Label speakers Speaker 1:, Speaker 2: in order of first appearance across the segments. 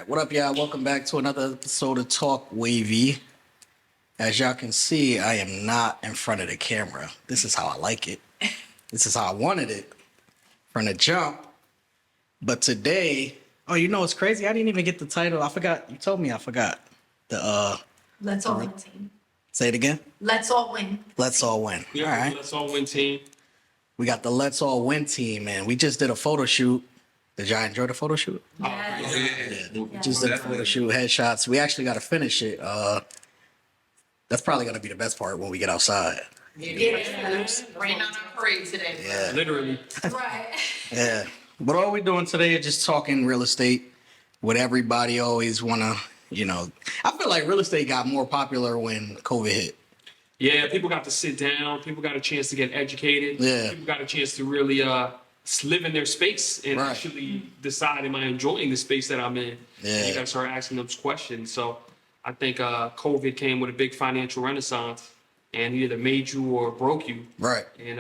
Speaker 1: What up, y'all? Welcome back to another episode of Talkwavyy. As y'all can see, I am not in front of the camera. This is how I like it. This is how I wanted it from the jump. But today, oh, you know what's crazy? I didn't even get the title. I forgot. You told me I forgot.
Speaker 2: Let's all win team.
Speaker 1: Say it again.
Speaker 2: Let's all win.
Speaker 1: Let's all win.
Speaker 3: Yeah,
Speaker 1: all right.
Speaker 3: Let's all win team.
Speaker 1: We got the Let's All Win team, man. We just did a photo shoot. Did y'all enjoy the photo shoot?
Speaker 2: Yes.
Speaker 1: We just did a photo shoot, headshots. We actually got to finish it. That's probably going to be the best part when we get outside.
Speaker 2: Yeah. Rain on our parade today.
Speaker 1: Yeah.
Speaker 3: Literally.
Speaker 2: Right.
Speaker 1: Yeah. But all we're doing today is just talking real estate. What everybody always want to, I feel like real estate got more popular when COVID hit.
Speaker 3: Yeah, people got to sit down. People got a chance to get educated.
Speaker 1: Yeah.
Speaker 3: People got a chance to really live in their space and
Speaker 1: Right.
Speaker 3: actually decide, am I enjoying the space that I'm in?
Speaker 1: Yeah.
Speaker 3: And you got to start asking those questions. So I think COVID came with a big financial renaissance and either made you or broke you.
Speaker 1: Right.
Speaker 3: And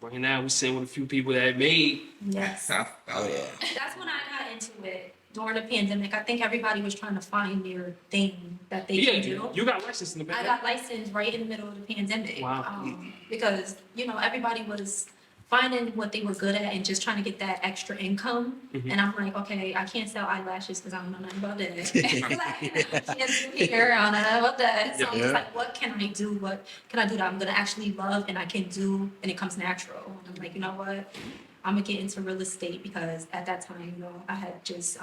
Speaker 3: right now we're sitting with a few people that made.
Speaker 2: Yes.
Speaker 1: Oh, yeah.
Speaker 2: That's when I got into it during the pandemic. I think everybody was trying to find their thing that they
Speaker 3: Yeah,
Speaker 2: can do.
Speaker 3: you got licensed in the
Speaker 2: I
Speaker 3: pandemic.
Speaker 2: got licensed right in the middle of the pandemic.
Speaker 3: Wow.
Speaker 2: Because, everybody was finding what they were good at and just trying to get that extra income.
Speaker 3: Mhm.
Speaker 2: And I'm like, okay, I can't sell eyelashes because I don't know nothing about that. I can't do hair, I don't know nothing about that. So I'm
Speaker 1: Yeah.
Speaker 2: just like, what can I do? What can I do that I'm going to actually love and I can do and it comes natural? And I'm like, you know what? I'm going to get into real estate because at that time, I had just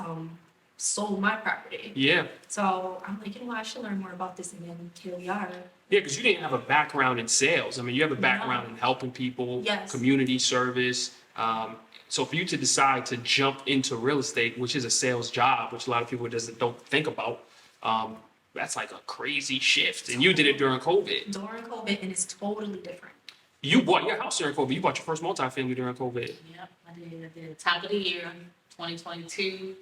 Speaker 2: sold my property.
Speaker 3: Yeah.
Speaker 2: So I'm like, I should learn more about this. And then here we are.
Speaker 3: Yeah, because you didn't have a background in sales. I mean, you have a background in helping people,
Speaker 2: Yes.
Speaker 3: community service. So for you to decide to jump into real estate, which is a sales job, which a lot of people don't think about, that's like a crazy shift. And you did it during COVID.
Speaker 2: During COVID, and it's totally different.
Speaker 3: You bought your house during COVID. You bought your first multifamily during COVID.
Speaker 4: Yep, I did. Top of the year, 2022.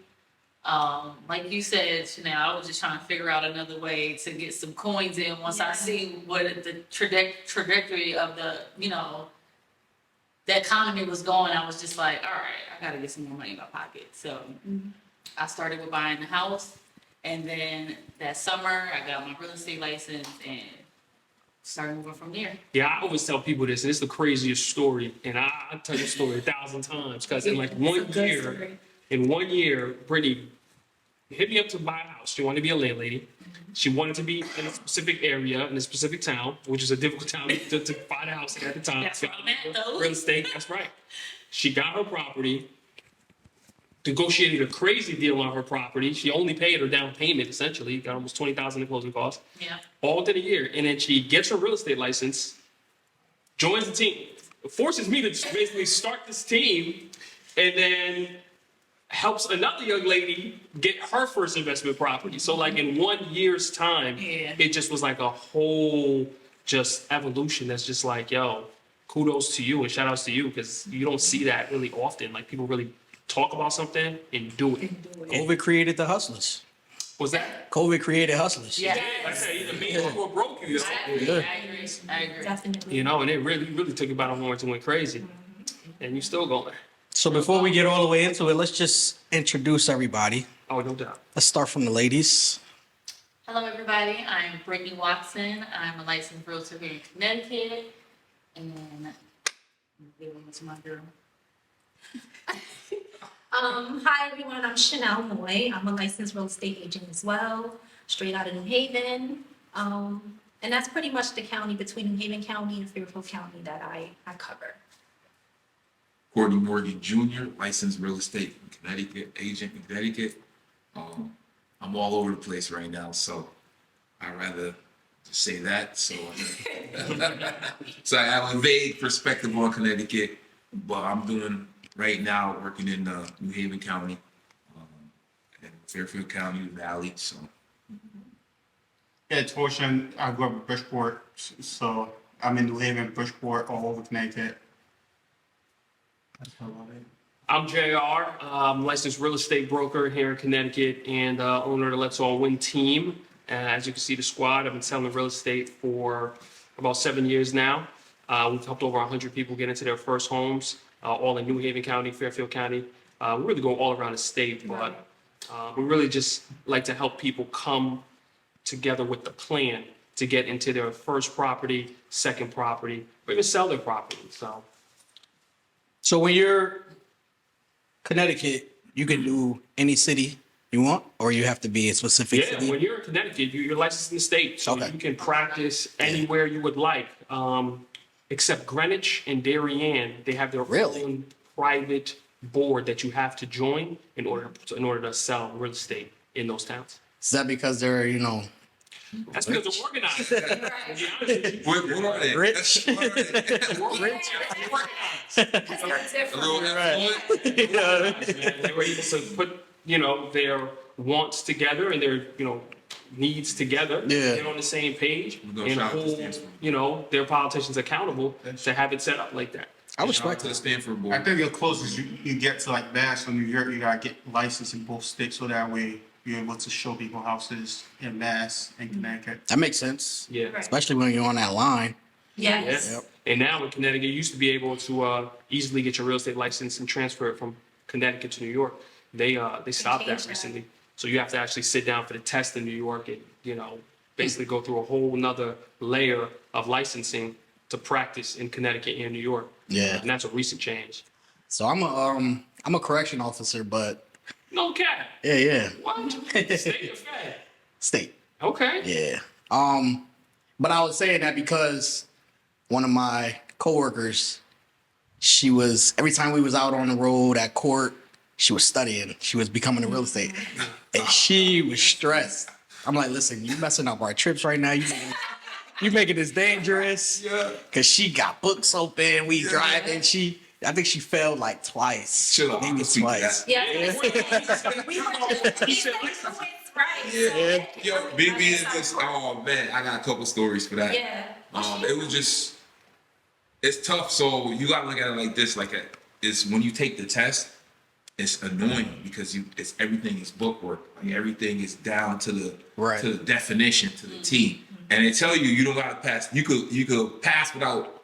Speaker 4: Like you said, Chanel, I was just trying to figure out another way to get some coins in once I see what the trajectory of the, the economy was going. I was just like, all right, I got to get some more money in my pocket. So I started with buying the house. And then that summer, I got my real estate license and started moving from there.
Speaker 3: Yeah, I always tell people this, and it's the craziest story. And I tell the story 1,000 times because in like
Speaker 2: It's a
Speaker 3: one
Speaker 2: good
Speaker 3: year,
Speaker 2: story.
Speaker 3: Brittany hit me up to buy a house. She wanted to be a landlady. She wanted to be in a specific area, in a specific town, which is a difficult town to find a house in at the time.
Speaker 4: That's where I'm at, though.
Speaker 3: Real estate, that's right. She got her property, negotiated a crazy deal on her property. She only paid her down payment, essentially, got almost $20,000 in closing costs,
Speaker 4: Yeah.
Speaker 3: all within a year. And then she gets her real estate license, joins the team, forces me to basically start this team, and then helps another young lady get her first investment property. So like in 1 year's time,
Speaker 4: Yeah.
Speaker 3: it just was like a whole just evolution that's just like, yo, kudos to you and shout outs to you because you don't see that really often. Like people really talk about something and do it.
Speaker 1: COVID created the hustlers.
Speaker 3: Was that?
Speaker 1: COVID created hustlers.
Speaker 4: Yeah.
Speaker 3: Like I said, either me or broke you.
Speaker 4: I agree.
Speaker 1: Yeah.
Speaker 4: I agree.
Speaker 2: Definitely.
Speaker 3: You know, and it really took you by the horns and went crazy. And you still going.
Speaker 1: So before we get all the way into it, let's just introduce everybody.
Speaker 3: Oh, no doubt.
Speaker 1: Let's start from the ladies.
Speaker 4: Hello, everybody. I'm Brittany Watson. I'm a licensed realtor here in Connecticut. And I'm giving it to my girl.
Speaker 2: Hi everyone, I'm Chanel Moy. I'm a licensed real estate agent as well, straight out of New Haven. And that's pretty much the county between New Haven County and Fairfield County that I cover.
Speaker 5: Courtney Morgan Jr., licensed real estate in Connecticut, agent in Connecticut. I'm all over the place right now, so I'd rather just say that. So, so I have a vague perspective on Connecticut, but I'm doing right now working in New Haven County, and Fairfield County, Valley. So
Speaker 6: Yeah, it's Ocean. I grew up in Bridgeport, so I'm in New Haven, Bridgeport, all over Connecticut. That's about it.
Speaker 3: I'm JR, licensed real estate broker here in Connecticut and owner of the Let's All Win team. As you can see, the squad, I've been selling real estate for about 7 years now. We've helped over 100 people get into their first homes, all in New Haven County, Fairfield County. We really go all around the state, but We really just like to help people come together with the plan to get into their first property, second property, or even sell their property.
Speaker 1: So when you're Connecticut, you can do any city you want, or you have to be a specific
Speaker 3: Yeah,
Speaker 1: city?
Speaker 3: when you're in Connecticut, you're licensed in the state, so
Speaker 1: Okay.
Speaker 3: you can practice anywhere you would like, except Greenwich and Darien. They have their
Speaker 1: Really?
Speaker 3: own private board that you have to join in order to sell real estate in those towns.
Speaker 1: Is that because they're,
Speaker 3: That's because they're organized. To be honest with you.
Speaker 5: What are they?
Speaker 1: Rich?
Speaker 5: What are they?
Speaker 2: Because they're
Speaker 5: A
Speaker 2: different.
Speaker 5: little affluent?
Speaker 3: Man, they were able to put, their wants together and their, needs together.
Speaker 1: Yeah.
Speaker 3: Get on the same page
Speaker 5: We're gonna
Speaker 3: and
Speaker 5: shout out to
Speaker 3: hold,
Speaker 5: Stanford.
Speaker 3: their politicians accountable to have it set up like that.
Speaker 1: I respect
Speaker 5: To the
Speaker 1: it.
Speaker 5: Stanford
Speaker 6: I
Speaker 5: board.
Speaker 6: think the closest you get to like Mass or New York, you gotta get licensed in both states, so that way you're able to show people houses in Mass and Connecticut.
Speaker 1: That makes sense.
Speaker 3: Yeah.
Speaker 2: Right.
Speaker 1: Especially when you're on that line.
Speaker 2: Yes.
Speaker 1: Yep.
Speaker 3: And now in Connecticut, you used to be able to easily get your real estate license and transfer it from Connecticut to New York. They stopped that
Speaker 2: changed that.
Speaker 3: recently. So you have to actually sit down for the test in New York and, basically go through a whole nother layer of licensing to practice in Connecticut and New York.
Speaker 1: Yeah.
Speaker 3: And that's a recent change.
Speaker 1: So I'm a correction officer, but
Speaker 3: No cap.
Speaker 1: yeah.
Speaker 3: What? State or fed?
Speaker 1: State.
Speaker 3: Okay.
Speaker 1: Yeah. But I was saying that because one of my coworkers, she was, every time we was out on the road at court, she was studying. She was becoming a real estate. And she was stressed. I'm like, listen, you messing up our trips right now. You making this dangerous.
Speaker 5: Yeah.
Speaker 1: Cause she got books open. We driving. I think she failed like twice.
Speaker 5: Chill out,
Speaker 1: Maybe
Speaker 5: I'm speak to
Speaker 1: twice.
Speaker 5: that.
Speaker 2: Yeah.
Speaker 3: Yeah.
Speaker 2: We were just, right.
Speaker 5: Yeah, yo, BB is just, oh man, I got a couple stories for that.
Speaker 2: Yeah.
Speaker 5: It was just, it's tough. So you gotta look at it like this, it's when you take the test, it's annoying because it's everything is bookwork. Like everything is down to the
Speaker 1: Right.
Speaker 5: to the definition, to the T. And they tell you don't gotta pass. You could pass without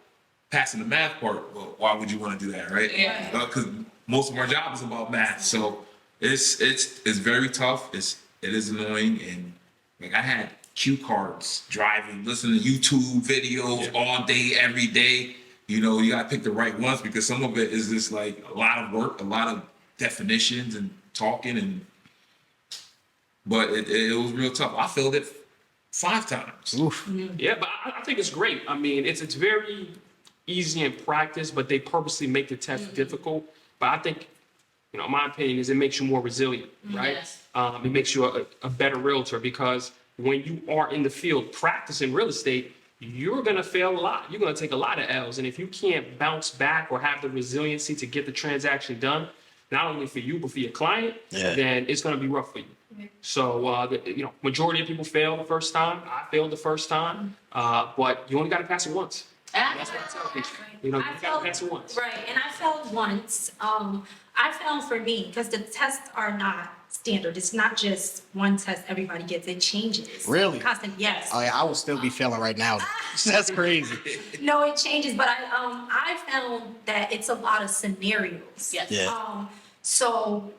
Speaker 5: passing the math part. Well, why would you want to do that, right?
Speaker 4: Yeah.
Speaker 5: Because most of our job is about math. So it's very tough. It is annoying, and like I had cue cards driving, listening to YouTube videos all day, every day. You gotta pick the right ones because some of it is just like a lot of work, a lot of definitions and talking, but it was real tough. I failed it 5 times.
Speaker 1: Oof.
Speaker 3: Yeah, but I think it's great. I mean, it's very easy in practice, but they purposely make the test difficult. But I think, my opinion is it makes you more resilient, right?
Speaker 4: Yes.
Speaker 3: It makes you a better realtor because when you are in the field practicing real estate, you're going to fail a lot. You're going to take a lot of L's. And if you can't bounce back or have the resiliency to get the transaction done, not only for you, but for your client, then it's going to be rough for you. So, majority of people fail the first time. I failed the first time, but you only got to pass it once. That's what I tell people. You
Speaker 2: I
Speaker 3: got
Speaker 2: felt-
Speaker 3: to pass it once.
Speaker 2: Right, and I failed once. I found for me, because the tests are not standard. It's not just one test everybody gets. It changes.
Speaker 1: Really?
Speaker 2: Constant, yes.
Speaker 1: Oh yeah, I will still be failing right now. That's crazy.
Speaker 2: No, it changes, but I found that it's a lot of scenarios.
Speaker 4: Yes.
Speaker 1: Yeah.
Speaker 2: So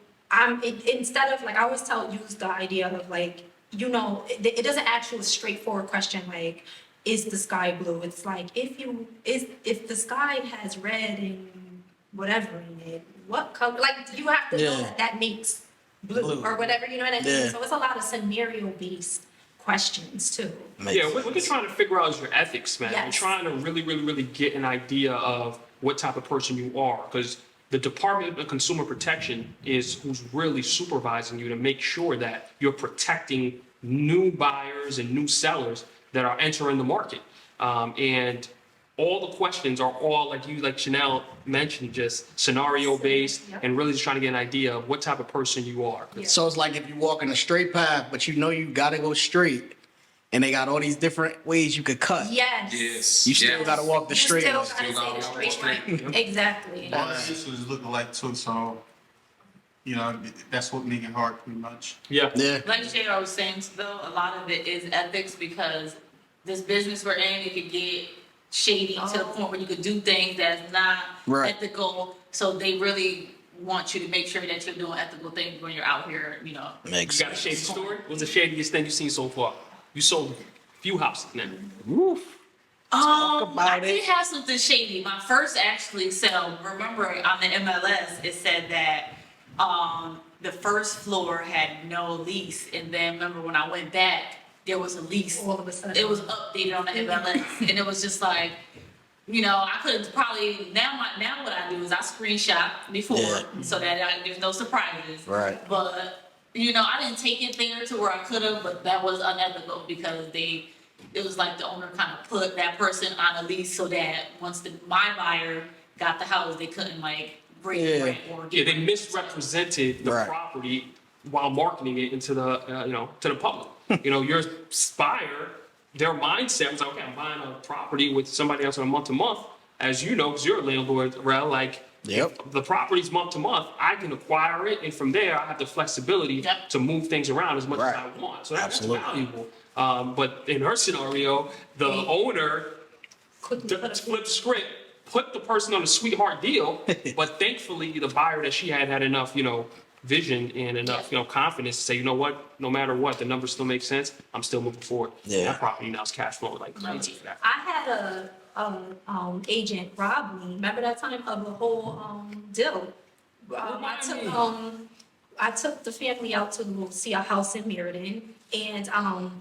Speaker 2: instead of like, I always use the idea of like, it doesn't ask you a straightforward question like, is the sky blue? It's like, if the sky has red and whatever in it, what color? Like, you have to know that makes blue or whatever, you know what I mean?
Speaker 1: Yeah.
Speaker 2: So it's a lot of scenario-based questions too.
Speaker 3: Yeah, what you're trying to figure out is your ethics, man.
Speaker 2: Yes.
Speaker 3: You're trying to really, really, really get an idea of what type of person you are, because the Department of Consumer Protection is who's really supervising you to make sure that you're protecting new buyers and new sellers that are entering the market. And all the questions are all, like Chanel mentioned, just scenario-based and really just trying to get an idea of what type of person you are.
Speaker 1: So it's like if you walk in a straight path, but you gotta go straight, and they got all these different ways you could cut.
Speaker 2: Yes.
Speaker 5: Yes.
Speaker 1: You still
Speaker 5: yes.
Speaker 1: gotta walk the
Speaker 2: You
Speaker 1: straight.
Speaker 2: still
Speaker 1: one.
Speaker 2: gotta
Speaker 5: gotta
Speaker 2: say the
Speaker 5: walk
Speaker 2: straight line. Exactly.
Speaker 6: All this was looking like too, so that's what make it hard pretty much.
Speaker 3: Yeah.
Speaker 1: Yeah.
Speaker 4: Like JR was saying, though, a lot of it is ethics because this business we're in, it could get shady to the point where you could do things that's not
Speaker 1: Right.
Speaker 4: ethical. So they really want you to make sure that you're doing ethical things when you're out here, you know.
Speaker 1: Makes
Speaker 3: You got a shady story? What's the shadiest thing you've seen so far? You sold a few houses now.
Speaker 1: Oof. about
Speaker 4: I
Speaker 1: it.
Speaker 4: did have something shady. My first actually sale, remember on the MLS, it said that the first floor had no lease. And then remember when I went back, there was a lease.
Speaker 2: All of a sudden.
Speaker 4: It was updated on the MLS. And it was just like, you know, I could probably, now what I do is I screenshot before
Speaker 1: Yeah.
Speaker 4: so that there's no surprises.
Speaker 1: Right.
Speaker 4: But, you know, I didn't take it there to where I could have, but that was unethical because it was like the owner kind of put that person on a lease so that once my buyer got the house, they couldn't like break
Speaker 1: Yeah.
Speaker 4: rent or
Speaker 3: Yeah,
Speaker 4: get
Speaker 3: they misrepresented the
Speaker 1: Right.
Speaker 3: property while marketing it into the to the public. Your buyer, their mindset was like, okay, I'm buying a property with somebody else on a month to month. As you know, because you're a landlord, Rel, like
Speaker 1: Yep.
Speaker 3: if the property's month to month, I can acquire it, and from there, I have the flexibility
Speaker 4: Yep.
Speaker 3: to move things around as much as
Speaker 1: Right.
Speaker 3: I want. So that's
Speaker 1: Absolutely.
Speaker 3: valuable. But in her scenario, the owner
Speaker 2: Quickly put a
Speaker 3: flip script, put the person on a sweetheart deal, but thankfully the buyer that she had enough, vision and enough, confidence to say, you know what, no matter what, the numbers still make sense. I'm still moving forward.
Speaker 1: Yeah.
Speaker 3: That property now is cash flowing like crazy for that.
Speaker 2: I had a agent rob me. Remember that time of the whole deal? I took the family out to go see a house in Meriden, and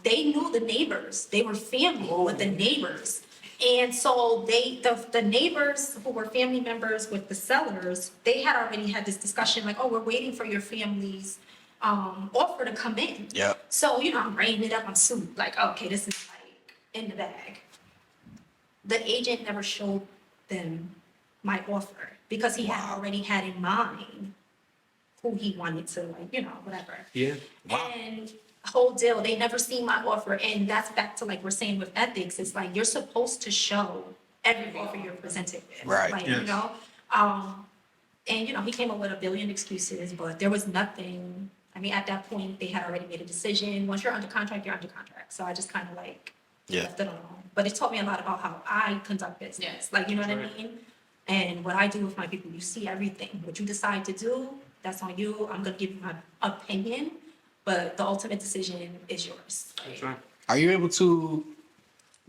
Speaker 2: they knew the neighbors. They were family with the neighbors. And so the neighbors who were family members with the sellers, they had already had this discussion like, oh, we're waiting for your family's offer to come in.
Speaker 1: Yep.
Speaker 2: So, I'm bringing it up, I'm sued, like, okay, this is like in the bag. The agent never showed them my offer because he had already had in mind who he wanted to, like, whatever.
Speaker 3: Yeah.
Speaker 2: And whole deal, they never seen my offer. And that's back to like we're saying with ethics, it's like you're supposed to show every offer you're presented with.
Speaker 1: Right.
Speaker 2: Like,
Speaker 6: Yes.
Speaker 2: And he came up with a billion excuses, but there was nothing. I mean, at that point, they had already made a decision. Once you're under contract, you're under contract. So I just kind of like
Speaker 1: Yeah.
Speaker 2: left it alone. But it taught me a lot about how I conduct business.
Speaker 4: Yes.
Speaker 2: Like, you know what I
Speaker 3: Right.
Speaker 2: mean? And what I do with my people, you see everything. What you decide to do, that's on you. I'm gonna give you my opinion, but the ultimate decision is yours.
Speaker 3: That's right.
Speaker 1: Are you able to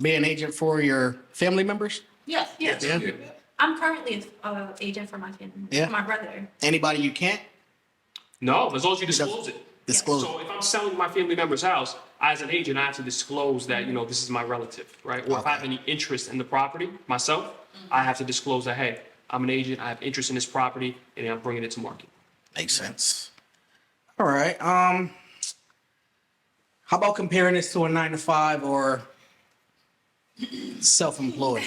Speaker 1: be an agent for your family members?
Speaker 4: Yes.
Speaker 2: Yes.
Speaker 1: Yeah.
Speaker 2: I'm currently an agent for my family,
Speaker 1: Yeah.
Speaker 2: for my brother.
Speaker 1: Anybody you can't
Speaker 3: No, as long as you disclose it.
Speaker 1: disclose?
Speaker 3: So if I'm selling my family member's house, as an agent, I have to disclose that, this is my relative, right? Or if I have any interest in the property myself, I have to disclose that, hey, I'm an agent, I have interest in this property, and I'm bringing it to market.
Speaker 1: Makes sense. All right. How about comparing this to a 9-to-5 or self-employed?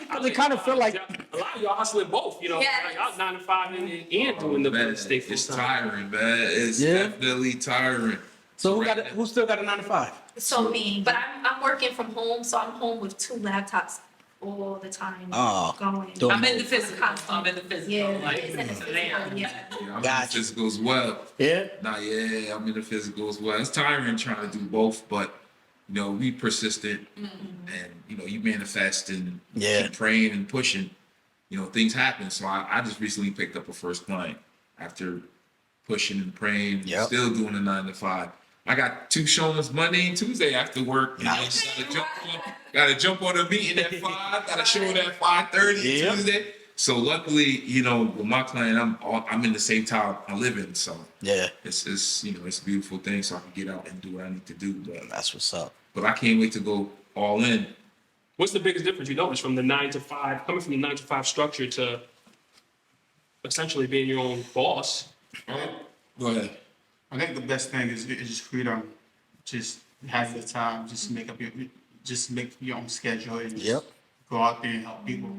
Speaker 1: I kind of feel like
Speaker 3: A lot of y'all hustling both,
Speaker 2: Yes.
Speaker 3: y'all 9 to 5 and doing the
Speaker 5: Man,
Speaker 3: real estate full
Speaker 5: it's
Speaker 3: time.
Speaker 5: tiring, man. It's
Speaker 1: Yeah.
Speaker 5: definitely tiring.
Speaker 1: so.
Speaker 5: Right now-
Speaker 1: Who still got a 9-to-5?
Speaker 2: So me, but I'm working from home, so I'm home with 2 laptops all the time.
Speaker 1: Oh,
Speaker 2: Going.
Speaker 1: doing
Speaker 4: I'm in the physical. I'm in the physical.
Speaker 2: Yeah,
Speaker 4: Like,
Speaker 2: it's in the physical, yeah.
Speaker 5: Yeah, I'm
Speaker 1: Gotcha.
Speaker 5: in the physical as well.
Speaker 1: Yeah.
Speaker 5: Nah, yeah, I'm in the physical as well. It's tiring trying to do both, but be persistent and you manifest and
Speaker 1: Yeah.
Speaker 5: keep praying and pushing. Things happen. So I just recently picked up a first client after pushing and praying,
Speaker 1: Yep.
Speaker 5: still doing a 9-to-5. I got 2 showings Monday and Tuesday after work.
Speaker 1: Nice.
Speaker 5: Gotta jump on a meeting at 5. Got a show at 5:30
Speaker 1: Yep.
Speaker 5: Tuesday. So luckily, with my client, I'm in the same town I live in. So
Speaker 1: Yeah.
Speaker 5: it's it's a beautiful thing. So I can get out and do what I need to do.
Speaker 1: That's what's up.
Speaker 5: But I can't wait to go all in.
Speaker 3: What's the biggest difference you notice from the 9 to 5, coming from the 9 to 5 structure to essentially being your own boss?
Speaker 5: Go ahead.
Speaker 6: I think the best thing is just freedom. Just have the time. Just make your own schedule and just
Speaker 1: Yep.
Speaker 6: go out there and help people.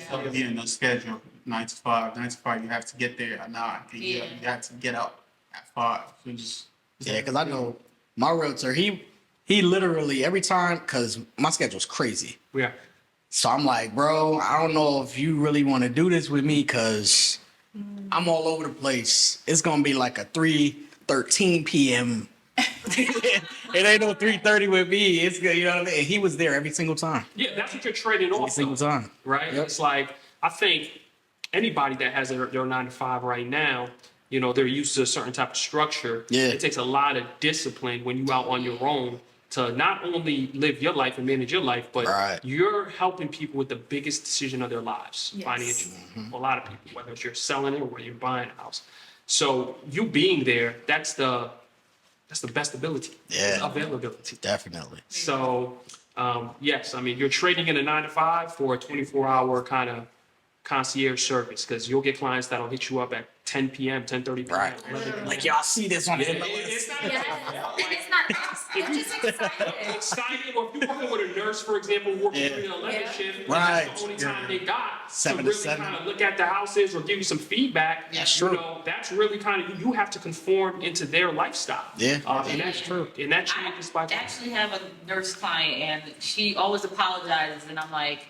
Speaker 6: Help be in a schedule, 9 to 5. 9 to 5, you have to get there at 9. And
Speaker 4: Yeah.
Speaker 6: you have to get out at 5. So just
Speaker 1: Yeah, because I know my realtor, he literally every time, because my schedule's crazy.
Speaker 3: Yeah.
Speaker 1: So I'm like, bro, I don't know if you really want to do this with me because I'm all over the place. It's going to be like a 3:13 p.m. It ain't no 3:30 with me. It's good, you know what I mean? And he was there every single time.
Speaker 3: Yeah, that's what you're trading
Speaker 1: Every
Speaker 3: off.
Speaker 1: single
Speaker 3: though,
Speaker 1: time.
Speaker 3: Right?
Speaker 1: Yep.
Speaker 3: It's like, I think anybody that has their 9 to 5 right now, you know, they're used to a certain type of structure.
Speaker 1: Yeah.
Speaker 3: It takes a lot of discipline when you out on your own to not only live your life and manage your life, but
Speaker 1: Right.
Speaker 3: you're helping people with the biggest decision of their lives,
Speaker 2: Yes.
Speaker 3: financially. A lot of people, whether it's you're selling it or whether you're buying a house. So you being there, that's the best ability.
Speaker 1: Yeah.
Speaker 3: Availability.
Speaker 1: Definitely.
Speaker 3: So, yes, I mean, you're trading in a 9 to 5 for a 24-hour kind of concierge service because you'll get clients that'll hit you up at 10 p.m., 10:30 p.m.
Speaker 1: Right.
Speaker 3: 11 p.m.
Speaker 1: Like y'all see this on the
Speaker 3: Yeah,
Speaker 1: MLS.
Speaker 3: it's not
Speaker 2: Yeah. And it's not, they're just excited.
Speaker 3: exciting, or if you're working with a nurse, for example, working
Speaker 1: Yeah.
Speaker 3: through the 11
Speaker 2: Yeah.
Speaker 3: shift, and
Speaker 1: Right.
Speaker 3: that's the only time they got
Speaker 1: 7
Speaker 3: to
Speaker 1: to
Speaker 3: really
Speaker 1: 7.
Speaker 3: kind of look at the houses or give you some feedback.
Speaker 1: That's
Speaker 3: you
Speaker 1: true.
Speaker 3: know, that's really kind of, you have to conform into their lifestyle.
Speaker 1: Yeah.
Speaker 3: And that's true. And that changes by
Speaker 4: I actually have a nurse client and she always apologizes and I'm like,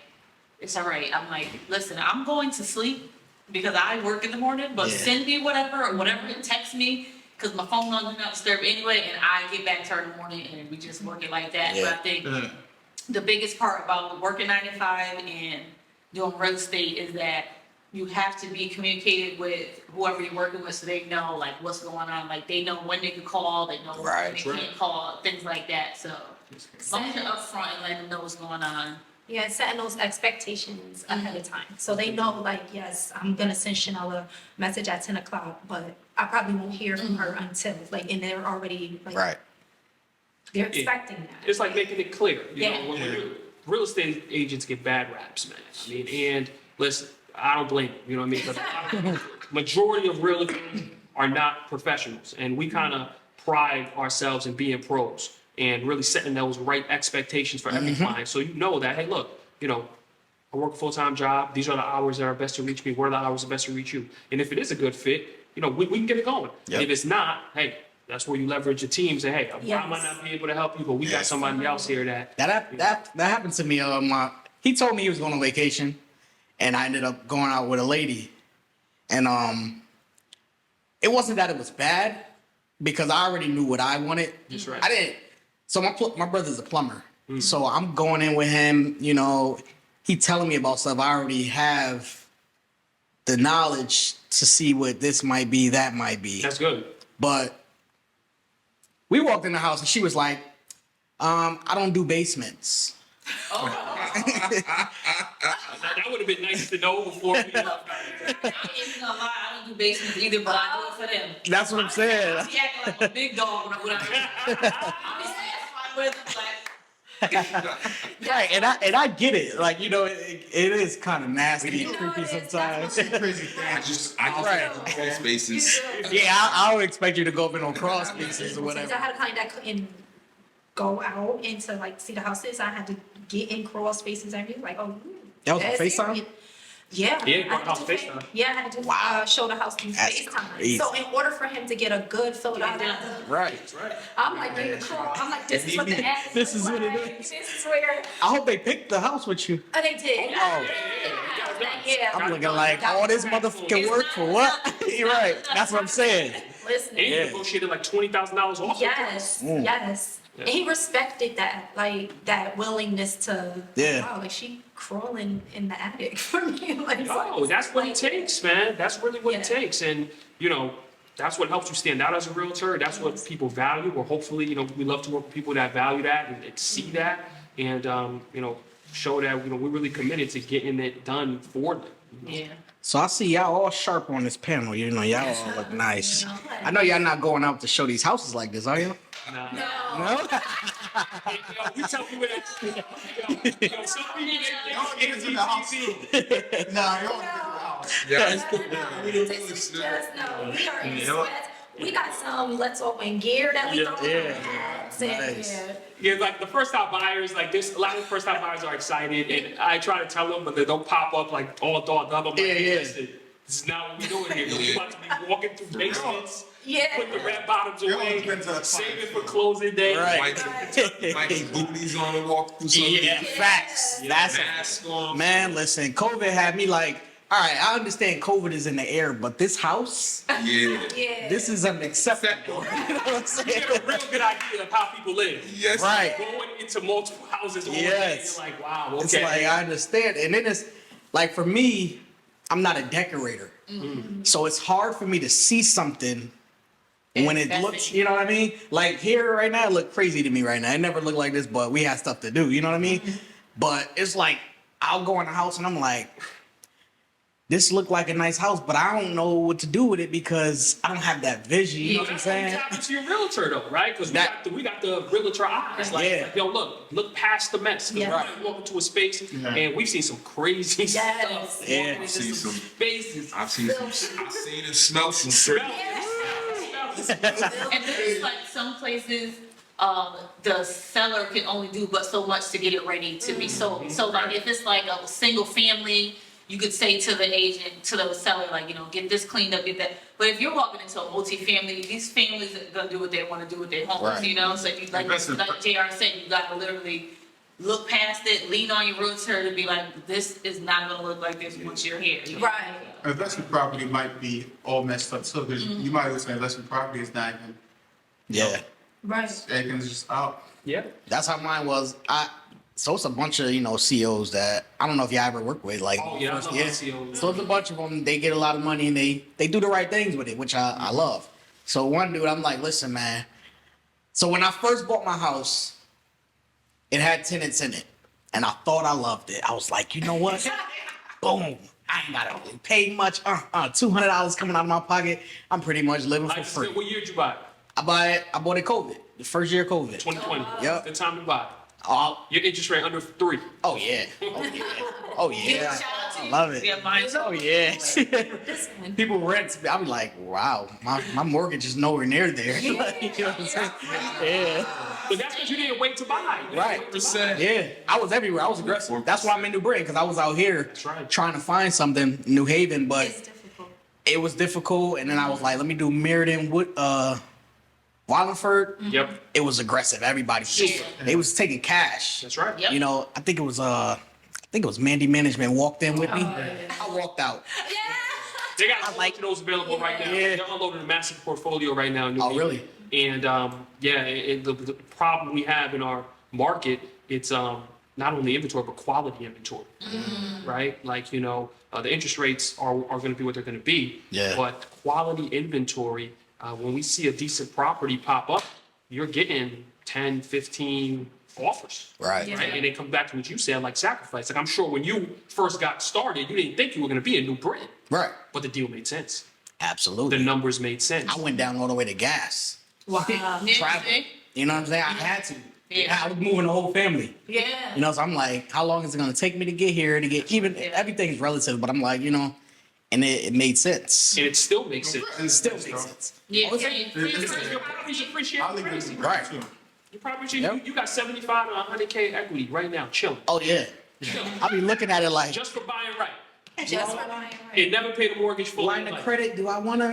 Speaker 4: it's all right. I'm like, listen, I'm going to sleep because I work in the morning, but
Speaker 1: Yeah.
Speaker 4: send me whatever and text me because my phone on do not disturb anyway and I get back to her in the morning and we just work it like that.
Speaker 1: Yeah.
Speaker 4: But I think the biggest part about working 9 to 5 and doing real estate is that you have to be communicated with whoever you're working with so they know like what's going on. Like they know when they can call, they know
Speaker 1: Right.
Speaker 4: when they can't call, things like that. So as long as you're upfront and let them know what's going on.
Speaker 2: Yeah, setting those expectations ahead of time. So they know, like, yes, I'm gonna send Chanel a message at 10 o'clock, but I probably won't hear from her until, like, and they're already, like,
Speaker 1: Right.
Speaker 2: they're expecting that.
Speaker 3: It's like making it clear. You
Speaker 2: Yeah.
Speaker 3: know, when you're, real estate agents get bad raps, man. I mean, and listen, I don't blame them. You know what I mean? 'Cause a lot of- majority of realtors are not professionals, and we kind of pride ourselves in being pros and really setting those right expectations for every client. So you know that, hey, look, you know, I work a full-time job. These are the hours that are best to reach me. What are the hours that are best to reach you? And if it is a good fit, you know, we can get it going.
Speaker 1: Yep.
Speaker 3: And if it's not, hey, that's where you leverage your team. Say, hey, I might
Speaker 2: Yes.
Speaker 3: not be able to help you, but we got
Speaker 1: Yes.
Speaker 3: somebody else here that.
Speaker 1: That happened to me. He told me he was going on vacation, and I ended up going out with a lady, and it wasn't that it was bad because I already knew what I wanted.
Speaker 3: That's right.
Speaker 1: I didn't. So my brother's a plumber, so I'm going in with him. You know, he telling me about stuff. I already have the knowledge to see what this might be, that might be.
Speaker 3: That's good.
Speaker 1: But we walked in the house and she was like, I don't do basements.
Speaker 3: That would have been nice to know before we left.
Speaker 4: I ain't gonna lie, I don't do basements either, but I do it for them.
Speaker 1: That's what I'm saying.
Speaker 4: I be acting like a big dog when I'm I be satisfied with them, like,
Speaker 1: Right, and I get it. Like, you know, it is kind of nasty and creepy
Speaker 2: it is.
Speaker 1: sometimes.
Speaker 6: Crazy thing.
Speaker 5: I just
Speaker 1: Right.
Speaker 5: crawl spaces.
Speaker 1: Yeah, I would expect you to go up in on cross spaces or
Speaker 2: Since
Speaker 1: whatever.
Speaker 2: I had a client that couldn't go out and to, like, see the houses, I had to get in crawl spaces and everything, like, oh.
Speaker 1: That was on
Speaker 2: that's
Speaker 1: FaceTime?
Speaker 2: serious. Yeah.
Speaker 3: Yeah,
Speaker 2: I had
Speaker 3: house
Speaker 2: to do
Speaker 3: FaceTime.
Speaker 2: Yeah, I had to
Speaker 1: Wow.
Speaker 2: show the house through
Speaker 1: That's
Speaker 2: FaceTime.
Speaker 1: crazy.
Speaker 2: So in order for him to get a good photo,
Speaker 1: Right.
Speaker 2: I'm like, I'm like, this is what the ad
Speaker 1: This is what it
Speaker 2: like.
Speaker 1: is.
Speaker 2: This is where,
Speaker 1: I hope they picked the house with you.
Speaker 2: oh, they did.
Speaker 1: Oh.
Speaker 2: Yeah.
Speaker 1: I'm looking like, all this motherfucking work for what? You're right. That's what I'm saying.
Speaker 2: Listen.
Speaker 3: And you
Speaker 1: Yeah.
Speaker 3: negotiated like $20,000 off.
Speaker 2: Yes, yes.
Speaker 3: Yeah.
Speaker 2: And he respected that, like, that willingness to,
Speaker 1: Yeah.
Speaker 2: wow, like, she crawling in the attic for me. Like,
Speaker 3: No, that's what it takes, man. That's really what it
Speaker 2: Yeah.
Speaker 3: takes. And, you know, that's what helps you stand out as a realtor. That's what people value, or hopefully, you know, we love to work with people that value that and see that and, you know, show that, you know, we're really committed to getting it done for them.
Speaker 4: yeah.
Speaker 1: So I see y'all all sharp on this panel. You know, y'all all look nice.
Speaker 2: No.
Speaker 1: I know y'all not going out to show these houses like this, are you?
Speaker 3: Nah.
Speaker 1: No?
Speaker 3: Yo, we tell people that, yo, some people, they don't get it easy.
Speaker 6: Nah, you don't get the house.
Speaker 5: Yeah.
Speaker 2: This is just, no, we are in sweats. We got some Let's Open gear that we
Speaker 3: Yeah.
Speaker 2: throw
Speaker 1: Yeah.
Speaker 2: hats and,
Speaker 1: Nice.
Speaker 2: yeah.
Speaker 3: Yeah, like the first time buyers, like there's a lot of first time buyers are excited, and I try to tell them, but they don't pop up like all dolled up. I'm like,
Speaker 1: Yeah, yeah.
Speaker 3: listen, this is not what we're doing here. We're about to be walking through basements,
Speaker 2: Yeah.
Speaker 3: put the red bottoms
Speaker 6: You're
Speaker 3: away,
Speaker 6: open to the
Speaker 3: save it for closing day.
Speaker 1: Right.
Speaker 5: Like booties on the walk through something.
Speaker 1: Yeah, facts. That's
Speaker 5: Mask on.
Speaker 1: man. Listen, COVID had me like, all right. I understand COVID is in the air, but this house,
Speaker 5: Yeah.
Speaker 2: Yeah.
Speaker 1: this is unacceptable. You know what I'm
Speaker 3: You
Speaker 1: saying?
Speaker 3: get a real good idea of how people live.
Speaker 5: Yes.
Speaker 1: Right.
Speaker 3: Going into multiple houses all day,
Speaker 1: Yes.
Speaker 3: you're like, wow, okay.
Speaker 1: It's like I understand, and then it's like for me, I'm not a decorator. So it's hard for me to see something when it
Speaker 4: That's
Speaker 1: looks,
Speaker 4: it.
Speaker 1: you know what I mean? Like here right now, it look crazy to me right now. It never looked like this, but we had stuff to do, you know what I mean? But it's like, I'll go in the house and I'm like, this looked like a nice house, but I don't know what to do with it because I don't have that vision, you know what I'm
Speaker 3: That's what
Speaker 1: saying?
Speaker 3: happens to your realtor though, right? Because we got the realtor eyes. Like,
Speaker 1: Yeah.
Speaker 3: yo, look past the mess. Because
Speaker 2: Yeah.
Speaker 3: we walk into a space and we've seen some crazy
Speaker 2: Yes.
Speaker 3: stuff.
Speaker 1: Yeah.
Speaker 3: Walking into
Speaker 5: I've seen
Speaker 3: some
Speaker 5: some-
Speaker 3: spaces.
Speaker 5: I've seen and smelled some.
Speaker 3: Smell.
Speaker 4: And this is like some places, the seller can only do but so much to get it ready to be sold. So like if it's like a single family, you could say to the agent, to the seller, like, you know, get this cleaned up, get that. But if you're walking into a multi-family, these families are gonna do what they wanna do with their homes,
Speaker 1: Right.
Speaker 4: you know? So you, like JR said, you gotta literally look past it, lean on your realtor to be like, this is not gonna look like this once you're here. you know?
Speaker 2: Right.
Speaker 6: Investment property might be all messed up too, because you might listen, investment property is not even,
Speaker 1: Yeah.
Speaker 2: Right.
Speaker 6: everything's just out.
Speaker 3: Yeah.
Speaker 1: That's how mine was. So it's a bunch of, COs that I don't know if y'all ever work with. Like,
Speaker 3: Oh, yeah, I know
Speaker 1: yeah.
Speaker 3: COs.
Speaker 1: So it's a bunch of them. They get a lot of money and they do the right things with it, which I love. So one dude, I'm like, listen, man. So when I first bought my house, it had tenants in it, and I thought I loved it. I was like, you know what? Boom. I ain't gotta really pay much. $200 coming out of my pocket. I'm pretty much living for
Speaker 3: Like,
Speaker 1: free.
Speaker 3: what year did you buy it?
Speaker 1: I bought it COVID, the first year of COVID.
Speaker 3: 2020.
Speaker 1: Yep.
Speaker 3: Good time to buy it.
Speaker 1: Oh,
Speaker 3: Your interest rate under 3.
Speaker 1: oh yeah. Oh yeah. Oh yeah.
Speaker 4: Shout out to
Speaker 1: I
Speaker 4: you.
Speaker 1: love it.
Speaker 4: Yeah, mine's
Speaker 1: Oh yeah.
Speaker 2: Listen.
Speaker 1: People rent. I'm like, wow, my mortgage is nowhere near there. Like, you know what I'm saying? Yeah.
Speaker 3: But that's because you didn't wait to buy. You didn't
Speaker 1: Right.
Speaker 3: wait to buy.
Speaker 1: Yeah. I was everywhere. I was aggressive. That's why I'm in New Britain, because I was out here
Speaker 3: That's right.
Speaker 1: trying to find something in New Haven, but
Speaker 2: It's difficult.
Speaker 1: it was difficult. And then I was like, let me do Meriden, Wallingford.
Speaker 3: Yep.
Speaker 1: It was aggressive. Everybody, they was taking cash.
Speaker 3: That's right.
Speaker 4: Yep.
Speaker 1: I think it was Mandy Management walked in with me. I walked out.
Speaker 2: Yeah.
Speaker 3: They got
Speaker 1: I like-
Speaker 3: those available right now.
Speaker 1: Yeah.
Speaker 3: They're unloading a massive portfolio right now. In New
Speaker 1: Oh,
Speaker 3: Haven.
Speaker 1: really?
Speaker 3: And the problem we have in our market, it's not only inventory but quality inventory, right? Like the interest rates are going to be what they're going to be.
Speaker 1: Yeah.
Speaker 3: But quality inventory, when we see a decent property pop up, you're getting 10, 15 offers.
Speaker 1: Right.
Speaker 2: Yeah.
Speaker 3: Right? And it comes back to what you said, like sacrifice. Like I'm sure when you first got started, you didn't think you were going to be in New Britain,
Speaker 1: Right.
Speaker 3: but the deal made sense. The
Speaker 1: Absolutely.
Speaker 3: numbers made sense.
Speaker 1: I went down all the way to gas.
Speaker 2: Wow.
Speaker 1: Travel. You know what I'm saying? I had to.
Speaker 4: Yeah.
Speaker 1: I was moving the whole family.
Speaker 2: Yeah.
Speaker 1: So I'm like, how long is it gonna take me to get here? To get even everything's relative, but I'm like, and it made sense.
Speaker 3: And it still makes sense.
Speaker 1: It still makes sense.
Speaker 4: Yeah,
Speaker 1: Oh, is
Speaker 4: yeah,
Speaker 1: it?
Speaker 4: yeah.
Speaker 3: Your properties appreciate
Speaker 6: I think
Speaker 3: crazy.
Speaker 6: it's
Speaker 1: Right.
Speaker 6: too.
Speaker 3: Your property,
Speaker 1: Yep.
Speaker 3: you got 75 to 100K equity right now, chilling.
Speaker 1: Oh yeah. I be looking at it like
Speaker 3: Just for buying right.
Speaker 2: Just for buying
Speaker 3: And never paid a mortgage full.
Speaker 1: line of credit. Do I wanna?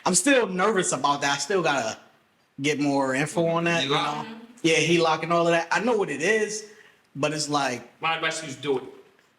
Speaker 1: I'm still nervous about that. I still gotta get more info on that.
Speaker 5: HELOC?
Speaker 1: Yeah, HELOC and all of that. I know what it is, but it's like,
Speaker 3: My advice is do it.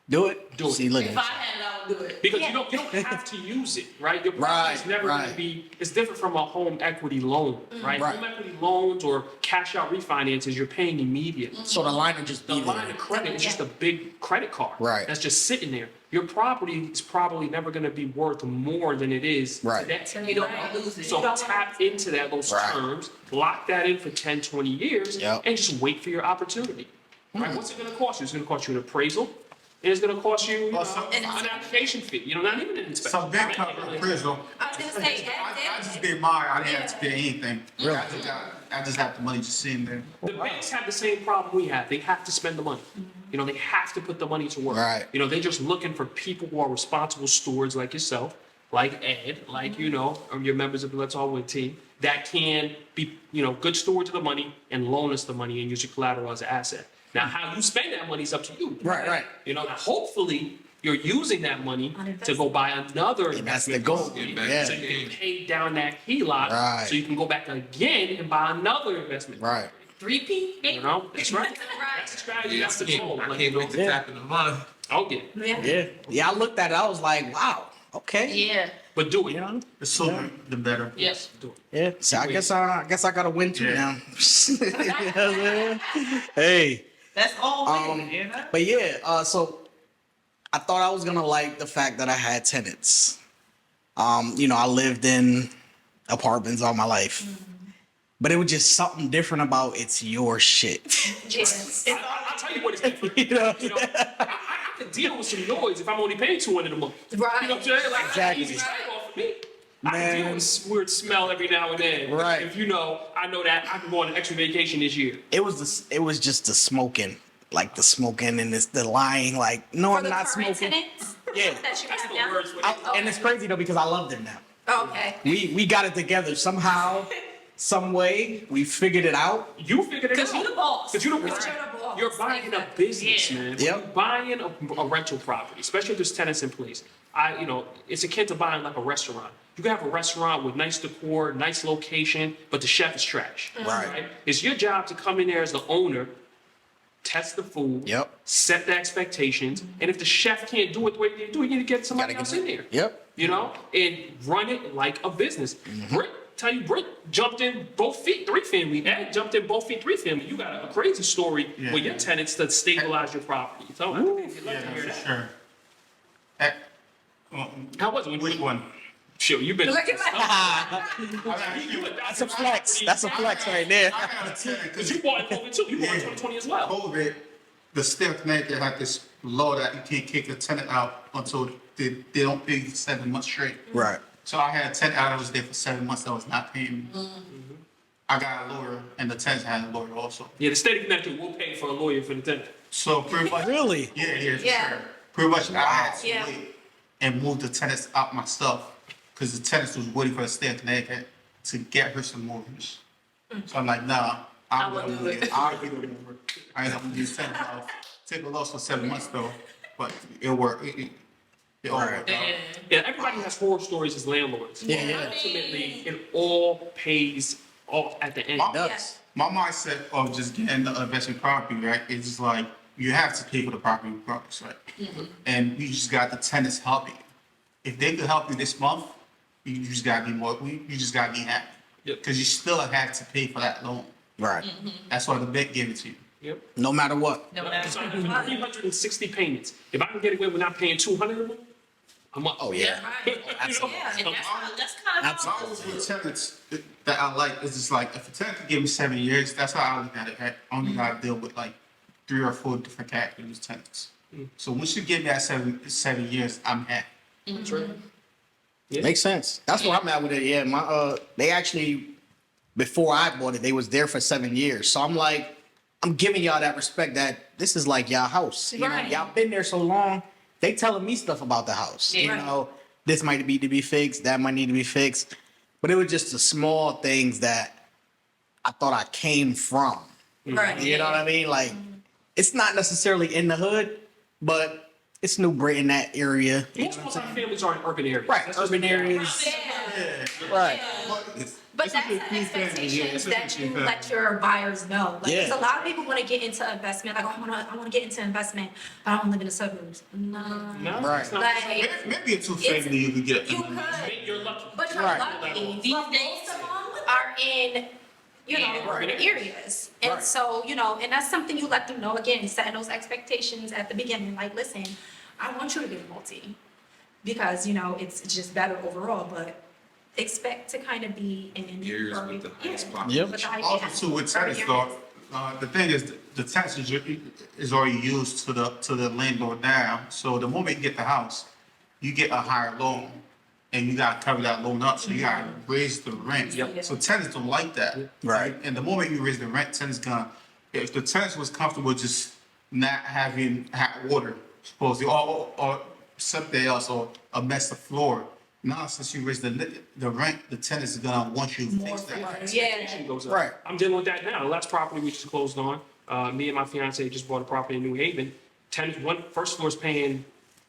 Speaker 1: do it.
Speaker 3: Do it.
Speaker 1: See, look
Speaker 4: If
Speaker 1: at
Speaker 4: I
Speaker 1: it.
Speaker 4: had it, I would do it.
Speaker 3: Because you don't have to use it, right? Your property is
Speaker 1: Right,
Speaker 3: never going
Speaker 1: right.
Speaker 3: to be. It's different from a home equity loan, right?
Speaker 1: Right.
Speaker 3: Home equity loans or cash out refinances, you're paying immediately.
Speaker 1: So the line will just
Speaker 3: The
Speaker 1: be
Speaker 3: line
Speaker 1: there.
Speaker 3: of credit is just a big credit card,
Speaker 1: Right.
Speaker 3: That's just sitting there. Your property is probably never going to be worth more than it is
Speaker 1: Right.
Speaker 3: today.
Speaker 4: You don't want to lose it.
Speaker 3: So tap into those
Speaker 1: Right.
Speaker 3: terms, lock that in for 10, 20 years,
Speaker 1: Yep.
Speaker 3: and just wait for your opportunity. Right? What's it going to cost you? It's going to cost you an appraisal, and it's going to cost you,
Speaker 6: Well, some-
Speaker 3: an application fee. Not even an inspection.
Speaker 6: Some big company appraisal.
Speaker 2: I was gonna say,
Speaker 6: I just did mine, I didn't have to pay anything.
Speaker 1: Really?
Speaker 6: I just have the money just sitting there.
Speaker 3: The banks have the same problem we have. They have to spend the money. They have to put the money to work.
Speaker 1: Right.
Speaker 3: They're just looking for people who are responsible stewards like yourself, like Ed, like or your members of the Let's All Win team that can be, good stewards of the money and loan us the money and use your collateral as an asset. Now, how you spend that money is up to you.
Speaker 1: Right, right.
Speaker 3: Now, hopefully you're using that money
Speaker 2: On
Speaker 3: to go buy another
Speaker 1: And that's the
Speaker 3: investment
Speaker 1: goal.
Speaker 3: property
Speaker 1: Yeah.
Speaker 3: so you can pay down that HELOC
Speaker 1: Right.
Speaker 3: so you can go back again and buy another investment.
Speaker 1: Right.
Speaker 4: 3P?
Speaker 3: That's right. That's the strategy.
Speaker 5: Yeah,
Speaker 3: That's the goal.
Speaker 5: I can't wait to tap in the money.
Speaker 3: I'll get it.
Speaker 2: yeah.
Speaker 1: Yeah. Yeah. I looked at it. I was like, wow. Okay.
Speaker 4: Yeah.
Speaker 3: But do it.
Speaker 6: The sooner, the better.
Speaker 4: Yes.
Speaker 3: Do it.
Speaker 1: Yeah. So I guess I gotta win too
Speaker 6: Yeah.
Speaker 1: now. You know what I'm saying? Hey.
Speaker 4: That's all.
Speaker 1: But yeah. So I thought I was gonna like the fact that I had tenants. I lived in apartments all my life, but it was just something different about it's your shit.
Speaker 2: Yes.
Speaker 3: I'll tell you what it's different.
Speaker 1: You know?
Speaker 3: I can deal with some noise if I'm only paying $200 a month.
Speaker 2: Right.
Speaker 3: You know what I'm saying? Like,
Speaker 1: Exactly.
Speaker 3: Easy trade-off for me. I can deal
Speaker 1: Man.
Speaker 3: with weird smell every now and then.
Speaker 1: Right.
Speaker 3: If I know that I can go on an extra vacation this year.
Speaker 1: It was just the smoking, like the smoking and the lying, like no,
Speaker 2: For
Speaker 1: I'm
Speaker 2: the
Speaker 1: not
Speaker 2: current
Speaker 1: smoking.
Speaker 2: tenants
Speaker 1: Yeah.
Speaker 2: that you
Speaker 3: That's
Speaker 2: have
Speaker 3: the
Speaker 2: now?
Speaker 3: worst way.
Speaker 1: And it's crazy though because I love them now.
Speaker 2: Okay.
Speaker 1: We got it together somehow, some way. We figured it out.
Speaker 3: You figured it out.
Speaker 2: Because you the boss.
Speaker 3: Because you the
Speaker 2: You're
Speaker 3: boss.
Speaker 2: the boss.
Speaker 3: You're buying a business,
Speaker 4: Yeah.
Speaker 3: man. When
Speaker 1: Yep.
Speaker 3: you're buying a rental property, especially if there's tenants in place. It's akin to buying like a restaurant. You can have a restaurant with nice decor, nice location, but the chef is trash.
Speaker 1: Right.
Speaker 3: It's your job to come in there as the owner, test the food,
Speaker 1: Yep.
Speaker 3: set the expectations, and if the chef can't do it the way they do, you need to get somebody else in there.
Speaker 1: Yep.
Speaker 3: And run it like a business. Britt jumped in both feet, 3-family. Ed jumped in both feet, 3-family. You got a crazy story
Speaker 6: Yeah.
Speaker 3: with your tenants to stabilize your property. So I think you'd love
Speaker 6: Yeah,
Speaker 3: to hear
Speaker 6: for
Speaker 3: that.
Speaker 6: sure.
Speaker 3: How was it? When
Speaker 6: Which one?
Speaker 3: Sure, you've been.
Speaker 2: Look at my.
Speaker 1: That's a flex. That's a flex right there.
Speaker 6: I got a tenant
Speaker 3: Because
Speaker 6: because
Speaker 3: you bought in COVID too. You bought in
Speaker 6: Yeah.
Speaker 3: 2020 as well.
Speaker 6: COVID, the state of Connecticut had this law that you can't kick a tenant out until they don't pay you for 7 months straight.
Speaker 1: Right.
Speaker 6: So I had a tenant that was there for 7 months that was not paying me. I got a lawyer, and the tenant had a lawyer also.
Speaker 3: Yeah, the state of Connecticut will pay for a lawyer for the tenant.
Speaker 6: So pretty much,
Speaker 1: Really?
Speaker 6: yeah, for
Speaker 2: Yeah.
Speaker 6: sure. Pretty much, I had to
Speaker 2: Yeah.
Speaker 6: wait and move the tenants out myself because the tenants was waiting for the state of Connecticut to get her some mortgage. So I'm like, nah,
Speaker 4: I
Speaker 6: I'm
Speaker 4: will
Speaker 6: gonna
Speaker 4: do
Speaker 6: move
Speaker 4: it.
Speaker 6: it. I'll do it. I ain't gonna do tenants out. Take a loss for 7 months though, but it worked. It all worked out.
Speaker 4: Yeah.
Speaker 3: Yeah, everybody has horror stories as landlords.
Speaker 1: Yeah, yeah.
Speaker 3: Ultimately, it all pays off at the end.
Speaker 6: My,
Speaker 1: Nuts.
Speaker 6: my mindset of just getting the investment property, right, is just like you have to pay for the property regardless, right? And you just got the tenants helping. If they could help you this month, you just gotta be more. You just gotta be happy
Speaker 3: Yep.
Speaker 6: because you still have to pay for that loan.
Speaker 1: Right.
Speaker 6: That's why the bank gave it to you.
Speaker 3: Yep.
Speaker 1: No matter what.
Speaker 4: No,
Speaker 3: So I have 360 payments. If I can get away with not paying 200 a month, I'm up.
Speaker 1: Oh yeah.
Speaker 2: Absolutely.
Speaker 4: Yeah, and that's kind of
Speaker 1: Absolutely.
Speaker 6: My with tenants that I like is just like if a tenant can give me 7 years, that's how I look at it. Right? I only gotta deal with like 3 or 4 different categories of tenants. So once you give me that 7 years, I'm happy.
Speaker 3: That's right. Yeah.
Speaker 1: Makes sense. That's where I'm at with it. Yeah, they actually before I bought it, they was there for 7 years. So I'm like, I'm giving y'all that respect that this is like y'all house. You know,
Speaker 2: Right.
Speaker 1: y'all been there so long. They telling me stuff about the house. You
Speaker 4: Yeah.
Speaker 1: know, this might need to be fixed, that might need to be fixed. But it was just the small things that I thought I came from.
Speaker 2: Right.
Speaker 1: You know what I mean? Like, it's not necessarily in the hood, but it's New Britain, that area. You know
Speaker 3: Most
Speaker 1: what I'm
Speaker 3: of our
Speaker 1: saying?
Speaker 3: families are in urban areas.
Speaker 1: Right,
Speaker 3: That's just
Speaker 1: urban
Speaker 3: the reality.
Speaker 1: areas.
Speaker 2: Yeah.
Speaker 1: Right.
Speaker 2: But that's the expectations that you let your buyers know. Like,
Speaker 1: Yeah.
Speaker 2: there's a lot of people want to get into investment. Like, I want to get into investment, but I don't live in the suburbs. No.
Speaker 3: No,
Speaker 1: Right.
Speaker 3: it's not.
Speaker 2: Like,
Speaker 6: Maybe a 2-family you could get.
Speaker 2: you could,
Speaker 3: You're lucky.
Speaker 2: but you're
Speaker 1: Right.
Speaker 2: lucky.
Speaker 4: These
Speaker 2: But
Speaker 4: days-
Speaker 2: most of them are in, urban areas. And
Speaker 1: Right.
Speaker 2: so, and that's something you let them know, again, setting those expectations at the beginning. Like, listen, I want you to get a multi because, it's just better overall, but expect to kind of be in
Speaker 5: Areas with the highest
Speaker 2: yeah,
Speaker 5: population.
Speaker 1: Yep.
Speaker 2: with the highest-
Speaker 6: Also, too, with tenants though, the thing is, the tenants is already used to the landlord now. So the moment you get the house, you get a higher loan, and you gotta cover that loan up. So you gotta raise the rent.
Speaker 2: Yep.
Speaker 6: So tenants don't like that.
Speaker 1: Right.
Speaker 6: And the moment you raise the rent, tenants gonna. If the tenants was comfortable just not having hot water, supposedly, or something else, or a mess of floor. Now, since you raise the rent, the tenants is gonna want you to
Speaker 2: More
Speaker 6: fix that.
Speaker 2: for- yeah.
Speaker 3: Expectation goes up.
Speaker 1: Right.
Speaker 3: I'm dealing with that now. The last property we just closed on, me and my fiance just bought a property in New Haven. First floor is paying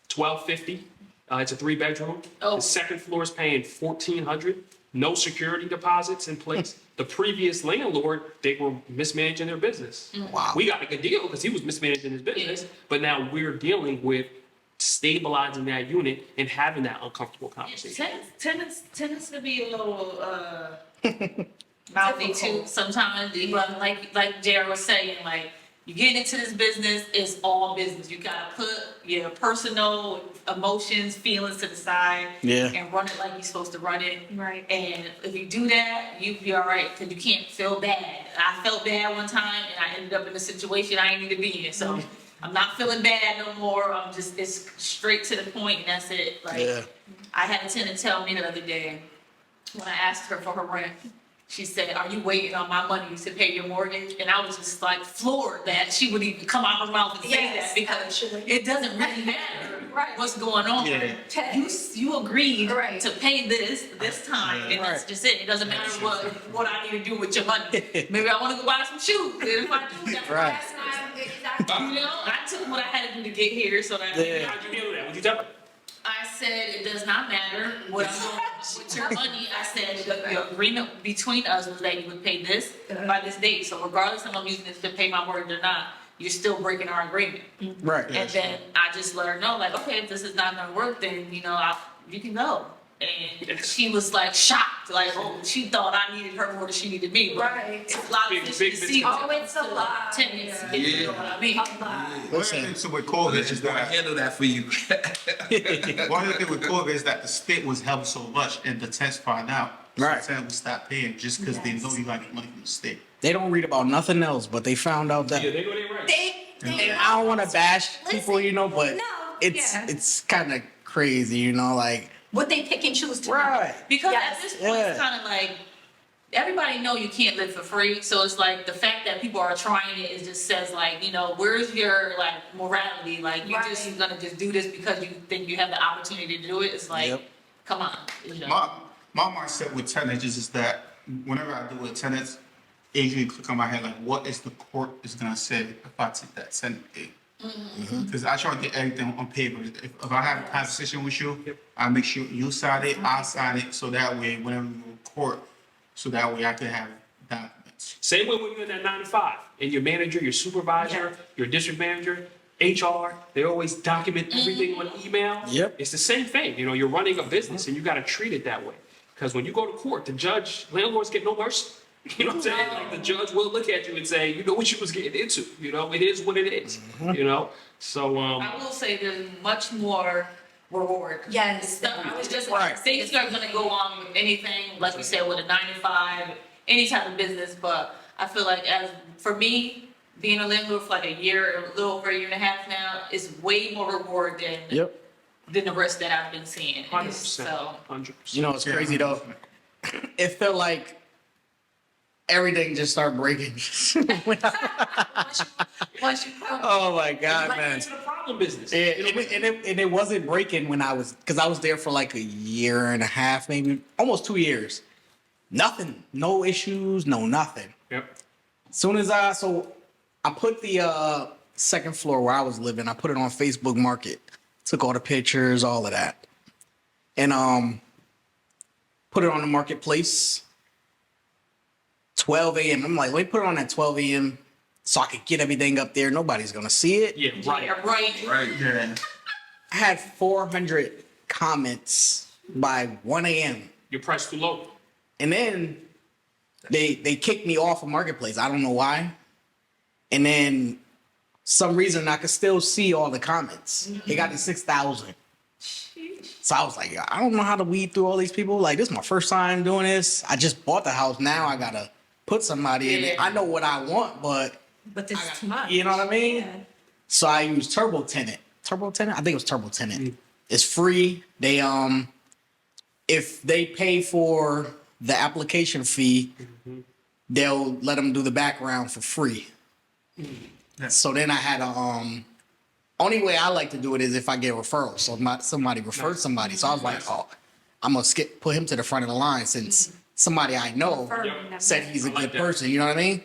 Speaker 3: $1,250. It's a 3-bedroom.
Speaker 4: Oh.
Speaker 3: The second floor is paying $1,400. No security deposits in place. The previous landlord, they were mismanaging their business.
Speaker 1: Wow.
Speaker 3: We got a good deal because he was mismanaging his business, but now we're dealing with stabilizing that unit and having that uncomfortable conversation.
Speaker 4: Tenants to be a little mouthy too sometimes. But like Jared was saying, like You get into this business, it's all business. You gotta put your personal emotions, feelings to the side,
Speaker 1: Yeah.
Speaker 4: and run it like you're supposed to run it.
Speaker 2: Right.
Speaker 4: And if you do that, you'll be all right because you can't feel bad. I felt bad one time, and I ended up in a situation I didn't need to be in. So I'm not feeling bad no more. I'm just it's straight to the point, and that's it. Like
Speaker 1: Yeah.
Speaker 4: I had a tenant tell me the other day when I asked her for her rent. She said, "Are you waiting on my money to pay your mortgage?" And I was just like floored that she would even come out her mouth and say
Speaker 2: Yes,
Speaker 4: that because
Speaker 2: actually.
Speaker 4: it doesn't really matter
Speaker 2: Right.
Speaker 4: what's going on.
Speaker 6: Yeah.
Speaker 4: You agreed
Speaker 2: Right.
Speaker 4: to pay this time, and that's
Speaker 1: Right.
Speaker 4: just it. It doesn't matter what I need to do with your money. Maybe I want to go buy some shoes. And if I do, that's
Speaker 1: Right.
Speaker 2: That's not exactly.
Speaker 4: You know, I took what I had to do to get here, so that
Speaker 1: Yeah.
Speaker 3: How'd you handle that? What'd you tell her?
Speaker 4: I said it does not matter what I'm doing with your money. I said the agreement between us was that you would pay this by this date. So regardless if I'm using this to pay my mortgage or not, you're still breaking our agreement.
Speaker 1: Right.
Speaker 4: And then I just let her know, like, okay, if this is not gonna work, then you can go. And she was like shocked, like, oh, she thought I needed her more than she needed me. But
Speaker 2: Right.
Speaker 4: it's a lot of
Speaker 3: Big,
Speaker 4: fish
Speaker 3: big
Speaker 4: to see.
Speaker 2: Oh, it's a lot.
Speaker 4: Tenants,
Speaker 2: Yeah.
Speaker 4: you know what I mean?
Speaker 2: A lot.
Speaker 6: One of the things with COVID
Speaker 5: Let's
Speaker 6: is
Speaker 5: just go and
Speaker 6: that
Speaker 5: handle that for you.
Speaker 6: one of the things with COVID is that the state was helping so much, and the tenants find out.
Speaker 1: Right.
Speaker 6: So tenants will stop paying just because they know you got to get money from the state.
Speaker 1: They don't read about nothing else, but they found out that.
Speaker 3: Yeah, they know they right.
Speaker 2: They
Speaker 1: And I don't want to bash people,
Speaker 2: Listen,
Speaker 1: but
Speaker 2: no,
Speaker 1: it's
Speaker 2: yeah.
Speaker 1: it's kind of crazy, like
Speaker 2: What they pick and choose to do.
Speaker 1: right.
Speaker 4: Because
Speaker 2: Yes.
Speaker 4: at this point, it's
Speaker 1: Yeah.
Speaker 4: kind of like everybody know you can't live for free. So it's like the fact that people are trying it, it just says like, where's your like morality? Like you just
Speaker 2: Right.
Speaker 4: gonna just do this because you think you have the opportunity to do it? It's like,
Speaker 1: Yep.
Speaker 4: come on.
Speaker 6: My mindset with tenants is that whenever I do with tenants, it usually click on my head like, what is the court is gonna say if I take that tenant in? Because I try to get everything on paper. If I have a conversation with you, I make sure you sign it, I sign it, so that way whenever we go to court, so that way I can have documents.
Speaker 3: Same way when you're in that 9 to 5, and your manager, your supervisor, your district manager, HR, they always document everything on email.
Speaker 1: Yep.
Speaker 3: It's the same thing. You're running a business, and you got to treat it that way. Because when you go to court, the judge, landlords get no mercy. You know what I'm saying? Like the judge will look at you and say, you know what you was getting into. It is what it is. So
Speaker 4: I will say there's much more reward.
Speaker 2: Yes.
Speaker 4: I was just
Speaker 1: Right.
Speaker 4: things are gonna go on with anything, like you said, with a 9 to 5, any type of business. But I feel like for me, being a landlord for like a year, a little over a year and a half now, is way more reward than the rest that I've been seeing.
Speaker 3: 100%.
Speaker 4: So
Speaker 3: 100%.
Speaker 1: It's crazy though. It felt like everything just started breaking.
Speaker 2: Once you
Speaker 1: Oh my god,
Speaker 3: Right
Speaker 1: man.
Speaker 3: into the problem business.
Speaker 1: Yeah, and it wasn't breaking when because I was there for like a year and a half, maybe almost 2 years. Nothing, no issues, no nothing.
Speaker 3: Yep.
Speaker 1: Soon as I put the second floor where I was living, I put it on Facebook Market, took all the pictures, all of that, and put it on the marketplace. 12 a.m. I'm like, let me put it on at 12 a.m. so I could get everything up there. Nobody's gonna see it.
Speaker 3: Yeah, right.
Speaker 4: yeah, right.
Speaker 5: Right.
Speaker 6: Yeah.
Speaker 1: I had 400 comments by 1 a.m.
Speaker 3: Your price too low.
Speaker 1: And then they kicked me off of Marketplace. I don't know why. And then some reason I could still see all the comments. It got to 6,000. So I was like, I don't know how to weed through all these people. Like, this is my first time doing this. I just bought the house. Now I gotta put somebody in it. I know what I want, but
Speaker 2: But this is too much.
Speaker 1: you know what I mean?
Speaker 2: Yeah.
Speaker 1: So I use Turbo Tenant. Turbo Tenant? I think it was Turbo Tenant. It's free. They if they pay for the application fee, they'll let them do the background for free. So then I had only way I like to do it is if I get referrals. So somebody referred somebody. So I was like, oh, I'm gonna put him to the front of the line since somebody I know
Speaker 2: Referring them.
Speaker 1: said he's a
Speaker 3: I like
Speaker 1: good
Speaker 3: that.
Speaker 1: person. You know what I mean?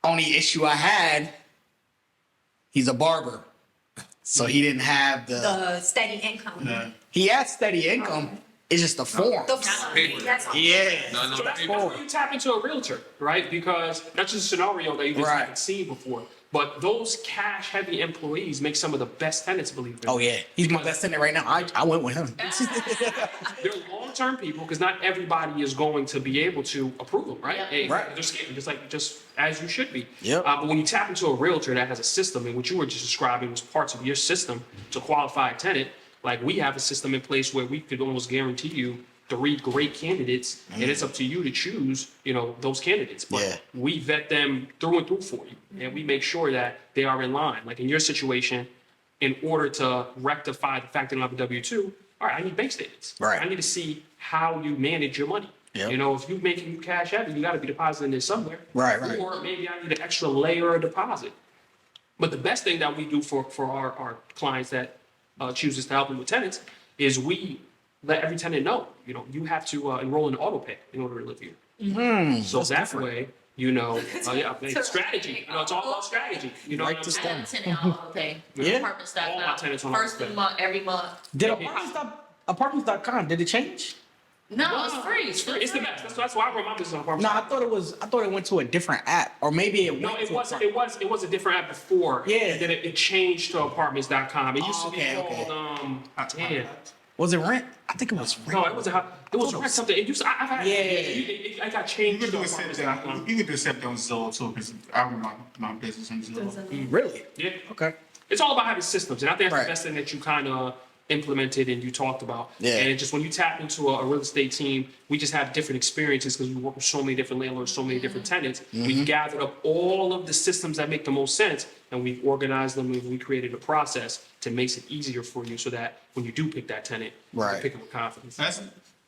Speaker 1: Only issue I had, he's a barber. So he didn't have
Speaker 2: The steady income.
Speaker 6: Yeah.
Speaker 1: he had steady income. It's just the form.
Speaker 2: That's all.
Speaker 1: Yeah.
Speaker 5: No,
Speaker 3: So that's where you tap into a realtor, right? Because that's just a scenario that you just
Speaker 1: Right.
Speaker 3: haven't seen before. But those cash-heavy employees make some of the best tenants, believe it or
Speaker 1: Oh
Speaker 3: not.
Speaker 1: yeah, he's my
Speaker 3: Because
Speaker 1: best tenant right now. I went with him.
Speaker 3: they're long-term people, because not everybody is going to be able to approve them, right?
Speaker 4: Yeah.
Speaker 3: Hey,
Speaker 1: Right.
Speaker 3: They're scared, just as you should be.
Speaker 1: Yep.
Speaker 3: But when you tap into a realtor that has a system, and what you were just describing was parts of your system to qualify a tenant, like we have a system in place where we could almost guarantee you 3 great candidates, and it's up to you to choose, those candidates. But
Speaker 1: Yeah.
Speaker 3: we vet them through and through for you, and we make sure that they are in line. Like in your situation, in order to rectify the fact that I don't have a W-2, all right, I need bank statements.
Speaker 1: Right.
Speaker 3: I need to see how you manage your money.
Speaker 1: Yep.
Speaker 3: If you're making cash heavy, you got to be depositing it somewhere.
Speaker 1: Right, right.
Speaker 3: Or maybe I need an extra layer of deposit. But the best thing that we do for our clients that chooses to help them with tenants is we let every tenant know, you have to enroll in auto pay in order to live here. So
Speaker 1: that's
Speaker 3: that
Speaker 1: different.
Speaker 3: way, strategy. It's all about strategy. You know
Speaker 1: Write
Speaker 3: what I'm
Speaker 1: this
Speaker 3: saying?
Speaker 4: I have a tenant on auto pay.
Speaker 1: Yeah.
Speaker 4: Apartments.com.
Speaker 3: All my tenants on
Speaker 4: First
Speaker 3: auto
Speaker 4: of
Speaker 3: pay.
Speaker 4: the month, every month.
Speaker 1: Did
Speaker 3: Yeah.
Speaker 1: apartments.com, did it change?
Speaker 4: No, it's free.
Speaker 3: It's free. It's the best. That's why I run my business on apartments.
Speaker 1: No, I thought it went to a different app, or maybe it went
Speaker 3: No, it
Speaker 1: to
Speaker 3: was
Speaker 1: apartment.
Speaker 3: it was a different app before.
Speaker 1: Yeah.
Speaker 3: And then it changed to apartments.com. It used
Speaker 1: Oh,
Speaker 3: to be
Speaker 1: okay,
Speaker 3: called
Speaker 1: okay.
Speaker 3: damn.
Speaker 1: Was it rent? I think it was rent.
Speaker 3: No, it was rent something. It used I've had
Speaker 1: Yeah.
Speaker 3: I got
Speaker 6: You
Speaker 3: changed
Speaker 6: can
Speaker 3: to
Speaker 6: do the same
Speaker 3: apartments.com.
Speaker 6: thing. You can do the same thing on Zillow too, because I run my business on Zillow.
Speaker 1: Really?
Speaker 3: Yeah.
Speaker 1: Okay.
Speaker 3: It's all about having systems, and I think that's
Speaker 1: Right.
Speaker 3: the best thing that you kind of implemented and you talked about.
Speaker 1: Yeah.
Speaker 3: And just when you tap into a real estate team, we just have different experiences because we work with so many different landlords, so many different tenants. We've gathered up all of the systems that make the most sense, and we've organized them, and we created a process to make it easier for you, so that when you do pick that tenant, you
Speaker 1: Right.
Speaker 3: can pick it with confidence.
Speaker 6: I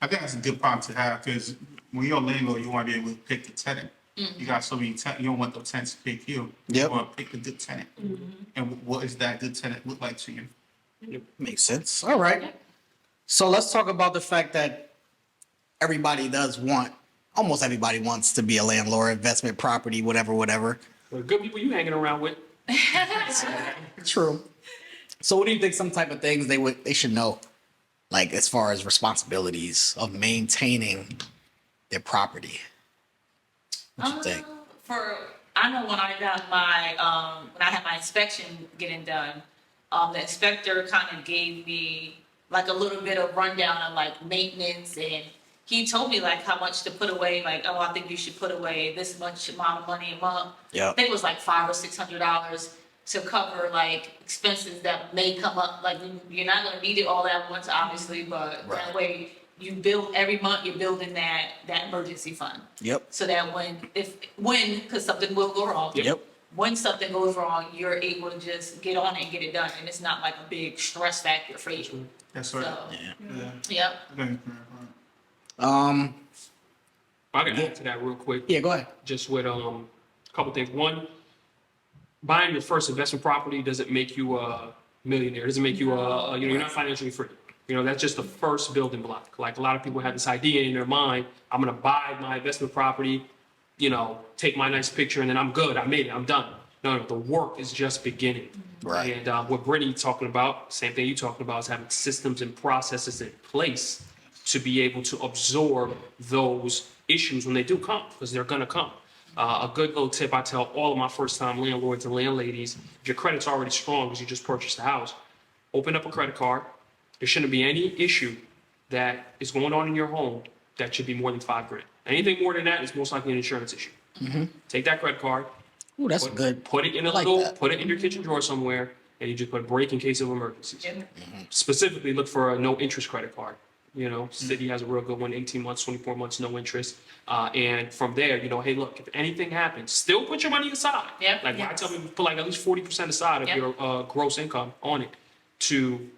Speaker 6: think that's a good problem to have, because when you're a landlord, you want to be able to pick the tenant. You got so many tenants, you don't want the tenants to pick you.
Speaker 1: Yep.
Speaker 6: You want to pick the good tenant. And what does that good tenant look like to you?
Speaker 1: Makes sense. All right. So let's talk about the fact that almost everybody wants to be a landlord, investment property, whatever.
Speaker 3: The good people you hanging around with.
Speaker 1: True. So what do you think some type of things they should know, like as far as responsibilities of maintaining their property? What you think?
Speaker 4: I know when I got when I had my inspection getting done, the inspector kind of gave me like a little bit of rundown on like maintenance, and he told me like how much to put away. Like, oh, I think you should put away this much amount of money a month.
Speaker 1: Yeah.
Speaker 4: I think it was like $500 or $600 to cover like expenses that may come up. Like you're not gonna need it all at once, obviously, but
Speaker 1: Right.
Speaker 4: that way you build every month. You're building that emergency fund.
Speaker 1: Yep.
Speaker 4: So that because something will go wrong.
Speaker 1: Yep.
Speaker 4: When something goes wrong, you're able to just get on it and get it done, and it's not like a big stress factor for you.
Speaker 6: That's right.
Speaker 4: So,
Speaker 1: Yeah.
Speaker 6: Yeah.
Speaker 4: yep.
Speaker 6: Okay.
Speaker 3: I can add to that real quick.
Speaker 1: Yeah. Go ahead.
Speaker 3: Just with a couple things. One, buying your first investment property doesn't make you a millionaire. It doesn't make you you're not financially free. That's just the first building block. Like a lot of people have this idea in their mind, I'm gonna buy my investment property, take my nice picture, and then I'm good. I made it. I'm done. No, the work is just beginning.
Speaker 1: Right.
Speaker 3: And what Brittany talking about, same thing you talking about, is having systems and processes in place to be able to absorb those issues when they do come, because they're gonna come. A good little tip I tell all of my first-time landlords and landladies: if your credit's already strong because you just purchased a house, open up a credit card. There shouldn't be any issue that is going on in your home that should be more than $5,000. Anything more than that is most likely an insurance issue. Take that credit card,
Speaker 1: Ooh, that's good.
Speaker 3: put it in
Speaker 1: I like that.
Speaker 3: put it in your kitchen drawer somewhere, and you just put a break in case of emergencies.
Speaker 4: Yep.
Speaker 3: Specifically, look for a no interest credit card. City has a real good one, 18 months, 24 months, no interest. And from there, hey, look, if anything happens, still put your money aside.
Speaker 4: Yep.
Speaker 3: Like I tell people, put like at least 40% aside of
Speaker 4: Yep.
Speaker 3: your gross income on it to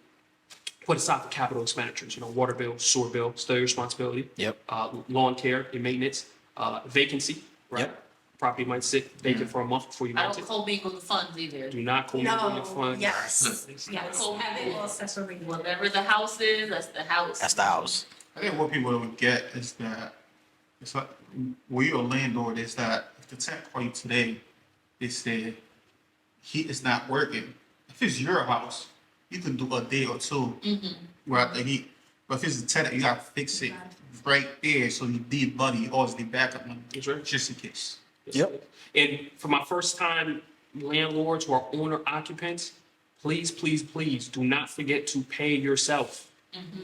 Speaker 3: put aside for capital expenditures. Water bill, sewer bill, still your responsibility.
Speaker 1: Yep.
Speaker 3: Lawn care and maintenance, vacancy, right?
Speaker 1: Yep.
Speaker 3: Property might sit vacant for a month before you
Speaker 4: I
Speaker 3: rent
Speaker 4: don't
Speaker 3: it.
Speaker 4: commingle the funds either.
Speaker 3: Do not commingle your
Speaker 2: No,
Speaker 3: funds.
Speaker 2: yes, yes,
Speaker 4: Cool.
Speaker 2: have it all separated.
Speaker 4: Whatever the house is, that's the house.
Speaker 1: That's the house.
Speaker 6: I think what people don't get is that it's like when you're a landlord, is that if the tenant call you today, they say heat is not working. If it's your house, you can do a day or two without the heat. But if it's a tenant, you gotta fix it right there. So you need money, you always need backup money,
Speaker 3: That's right.
Speaker 6: just in case.
Speaker 1: Yep.
Speaker 3: And for my first time landlords who are owner occupants, please, please, please do not forget to pay yourself.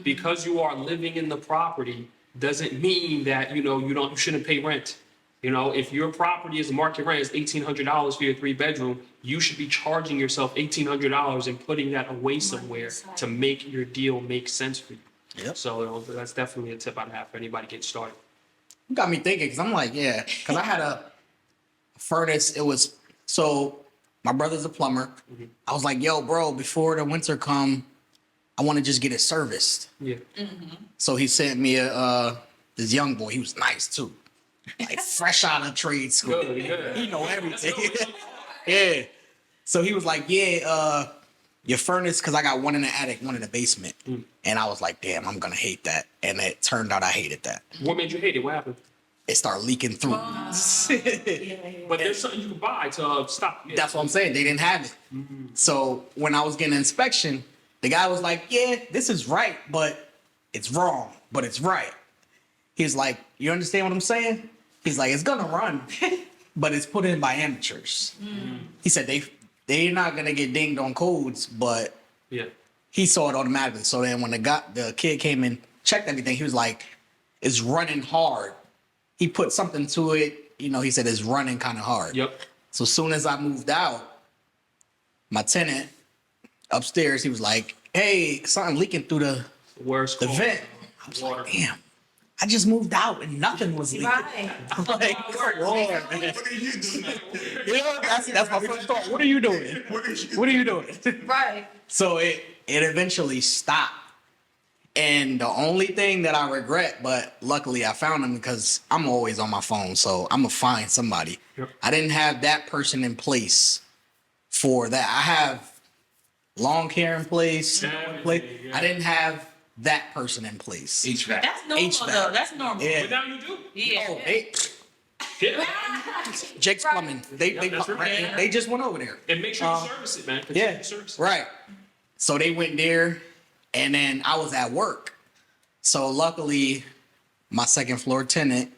Speaker 3: Because you are living in the property doesn't mean that, you shouldn't pay rent. If your property is market rent is $1,800 for your 3-bedroom, you should be charging yourself $1,800 and putting that away somewhere to make your deal make sense for you.
Speaker 1: Yep.
Speaker 3: So that's definitely a tip I'd have for anybody getting started.
Speaker 1: You got me thinking, because I'm like, yeah, because I had a furnace. So my brother's a plumber. I was like, yo, bro, before the winter come, I want to just get it serviced.
Speaker 3: Yeah.
Speaker 1: So he sent me this young boy. He was nice too, like fresh out of trade school.
Speaker 3: Good.
Speaker 1: He know everything.
Speaker 3: That's good.
Speaker 1: Yeah. So he was like, yeah, your furnace, because I got one in the attic, one in the basement. And I was like, damn, I'm going to hate that. And it turned out I hated that.
Speaker 3: What made you hate it? What happened?
Speaker 1: It started leaking through.
Speaker 3: But there's something you can buy to stop. Yeah.
Speaker 1: That's what I'm saying. They didn't have it. So when I was getting an inspection, the guy was like, yeah, this is right, but it's wrong, but it's right. He's like, you understand what I'm saying? He's like, it's going to run, but it's put in by amateurs. He said they're not going to get dinged on codes, but
Speaker 3: Yeah.
Speaker 1: he saw it automatically. So then when the kid came and checked everything, he was like, it's running hard. He put something to it. He said it's running kind of hard.
Speaker 3: Yep.
Speaker 1: So as soon as I moved out, my tenant upstairs, he was like, hey, something leaking through the
Speaker 3: Worst call.
Speaker 1: vent. I was
Speaker 3: Water.
Speaker 1: like, damn, I just moved out and nothing was leaking.
Speaker 2: Right.
Speaker 1: I'm like, come on, man.
Speaker 6: What are you doing?
Speaker 1: That's my first thought. What are you doing? What are you doing?
Speaker 2: Right.
Speaker 1: So it eventually stopped. And the only thing that I regret, but luckily I found him because I'm always on my phone, so I'm gonna find somebody.
Speaker 3: Yep.
Speaker 1: I didn't have that person in place for that. I have lawn care in place.
Speaker 3: Yeah.
Speaker 1: I didn't have that person in place.
Speaker 5: HVAC.
Speaker 4: That's normal
Speaker 1: HVAC.
Speaker 4: though. That's normal.
Speaker 1: Yeah.
Speaker 3: But now you do.
Speaker 4: Yeah.
Speaker 1: Oh,
Speaker 3: Yeah.
Speaker 1: Jake's plumbing. They
Speaker 3: that's right.
Speaker 1: they just went over there.
Speaker 3: And make sure you service it, man. Continue to service it.
Speaker 1: Right. So they went there, and then I was at work. So luckily, my second floor tenant,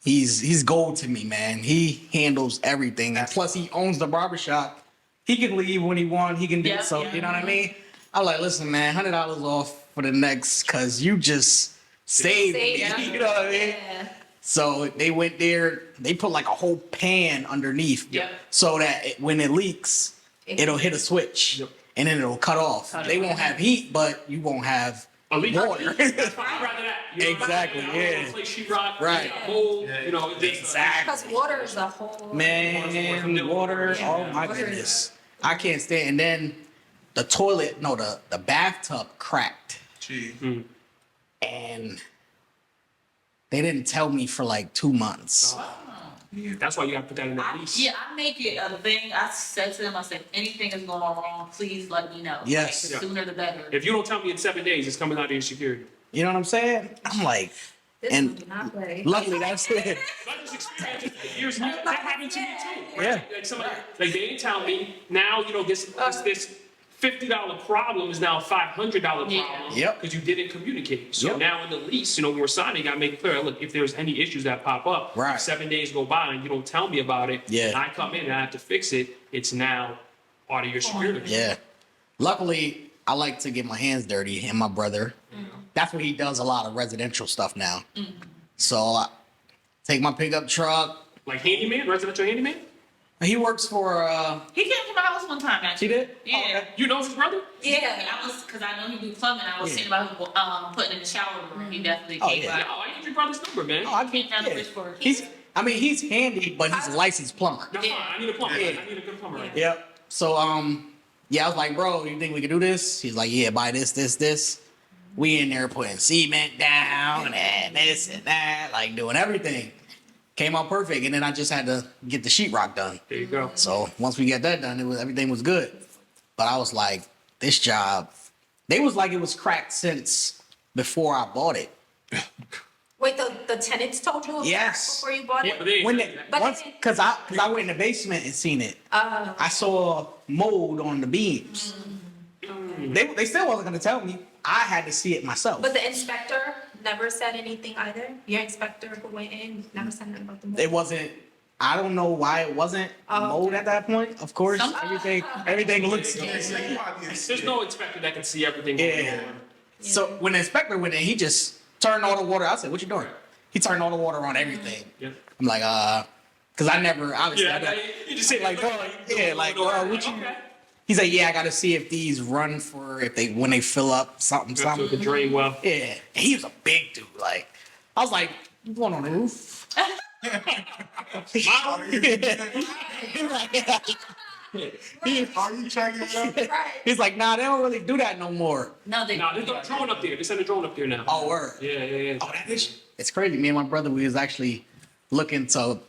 Speaker 1: he's gold to me, man. He handles everything, and plus he owns the barbershop. He can leave when he wants. He can do
Speaker 4: Yeah,
Speaker 1: so.
Speaker 4: yeah.
Speaker 1: You know what I mean? I'm like, listen, man, $100 off for the next, cause you just saved me.
Speaker 2: Saved
Speaker 1: You know what I mean?
Speaker 2: Yeah.
Speaker 1: So they went there. They put like a whole pan underneath,
Speaker 4: Yep.
Speaker 1: so that when it leaks, it'll hit a switch,
Speaker 3: Yep.
Speaker 1: and then it'll cut off.
Speaker 4: Cut
Speaker 1: They
Speaker 4: it
Speaker 1: won't
Speaker 4: off.
Speaker 1: have heat, but you won't have
Speaker 3: A leak.
Speaker 1: water.
Speaker 3: That's fine. I'd rather that.
Speaker 1: Exactly,
Speaker 3: I don't wanna
Speaker 1: yeah.
Speaker 3: play sheetrock.
Speaker 1: Right.
Speaker 3: Mold.
Speaker 6: Yeah.
Speaker 1: Exactly.
Speaker 2: Because water is a whole.
Speaker 1: Man, water. Oh my
Speaker 2: Water is-
Speaker 1: goodness, I can't stand. And then the toilet, no, the bathtub cracked,
Speaker 6: Gee.
Speaker 1: and they didn't tell me for like 2 months.
Speaker 3: That's why you gotta put that in the lease.
Speaker 4: I make it a thing. I said to them, I said, anything is going wrong, please let me know.
Speaker 1: Yes.
Speaker 4: Like, the sooner the better.
Speaker 3: If you don't tell me in 7 days, it's coming out of your security.
Speaker 1: You know what I'm saying? I'm like,
Speaker 2: This
Speaker 1: and
Speaker 2: one do not play.
Speaker 1: luckily that's it.
Speaker 3: I just experienced it for years. That happened to me too.
Speaker 1: Yeah.
Speaker 3: Like somebody, like they didn't tell me. Now this $50 problem is now a $500 problem.
Speaker 4: Yeah.
Speaker 1: Yep.
Speaker 3: Because you didn't communicate. So
Speaker 1: Yep.
Speaker 3: now in the lease, when we're signing, you gotta make it clear. Look, if there's any issues that pop up,
Speaker 1: Right.
Speaker 3: 7 days go by and you don't tell me about it,
Speaker 1: Yeah.
Speaker 3: and I come in and I have to fix it. It's now part of your security.
Speaker 1: Yeah. Luckily, I like to get my hands dirty, and my brother, that's what he does a lot of residential stuff now. So I take my pickup truck.
Speaker 3: Like handyman, residential handyman.
Speaker 1: He works for,
Speaker 4: He came to my house one time, actually.
Speaker 1: he did?
Speaker 4: Yeah.
Speaker 1: Okay.
Speaker 3: You know his brother?
Speaker 4: Yeah, because I know he do plumbing. I was
Speaker 1: Yeah.
Speaker 4: thinking about him putting in the shower room. He definitely
Speaker 1: Oh,
Speaker 4: came
Speaker 1: yeah.
Speaker 3: Yeah, I need your brother's number, man.
Speaker 1: Oh, I
Speaker 4: Came down the
Speaker 1: yeah.
Speaker 4: bridge for
Speaker 1: He's handy, but he's a licensed plumber.
Speaker 3: That's fine. I need a plumber.
Speaker 1: Yeah.
Speaker 3: I need a good plumber. Right
Speaker 1: Yep. So, yeah, I was like, bro, you think we could do this? He's like, yeah, buy this. We in there putting cement down and this and that, like doing everything. Came out perfect, and then I just had to get the sheetrock done.
Speaker 3: There you go.
Speaker 1: So once we got that done, everything was good. But I was like, this job, they was like it was cracked since before I bought it.
Speaker 2: Wait, the tenants told you?
Speaker 1: Yes.
Speaker 2: Before you bought
Speaker 3: Yeah,
Speaker 2: it?
Speaker 3: but they ain't
Speaker 1: When
Speaker 3: tell
Speaker 1: they,
Speaker 3: you that.
Speaker 2: But
Speaker 1: once,
Speaker 2: they-
Speaker 1: cause I went in the basement and seen it. I saw mold on the beams. They still wasn't gonna tell me. I had to see it myself.
Speaker 2: But the inspector never said anything either? Your inspector who went in never said nothing about the mold?
Speaker 1: It wasn't I don't know why it wasn't mowed at that point. Of course,
Speaker 4: Some-
Speaker 1: everything looks.
Speaker 3: There's no inspector that can see everything going
Speaker 1: Yeah.
Speaker 3: on.
Speaker 1: So when the inspector went in, he just turned all the water. I said, "What you doing?" He turned all the water on everything.
Speaker 3: Yeah.
Speaker 1: I'm like, because I never obviously.
Speaker 3: Yeah,
Speaker 1: I don't-
Speaker 3: you just say
Speaker 1: like, what you?
Speaker 3: Okay.
Speaker 1: He's like, "Yeah, I got to see if these run for if they when they fill up something
Speaker 3: So the
Speaker 1: something."
Speaker 3: drain well.
Speaker 1: Yeah, and he was a big dude. Like, I was like, "You going on the roof?"
Speaker 6: Are you checking it out?
Speaker 1: He's like, "Nah, they don't really do that no more."
Speaker 4: No, they.
Speaker 3: No, there's a drone up there. They sent a drone up there now.
Speaker 1: Oh, word.
Speaker 3: Yeah.
Speaker 1: Oh, that is. It's crazy. Me and my brother, we was actually looking to.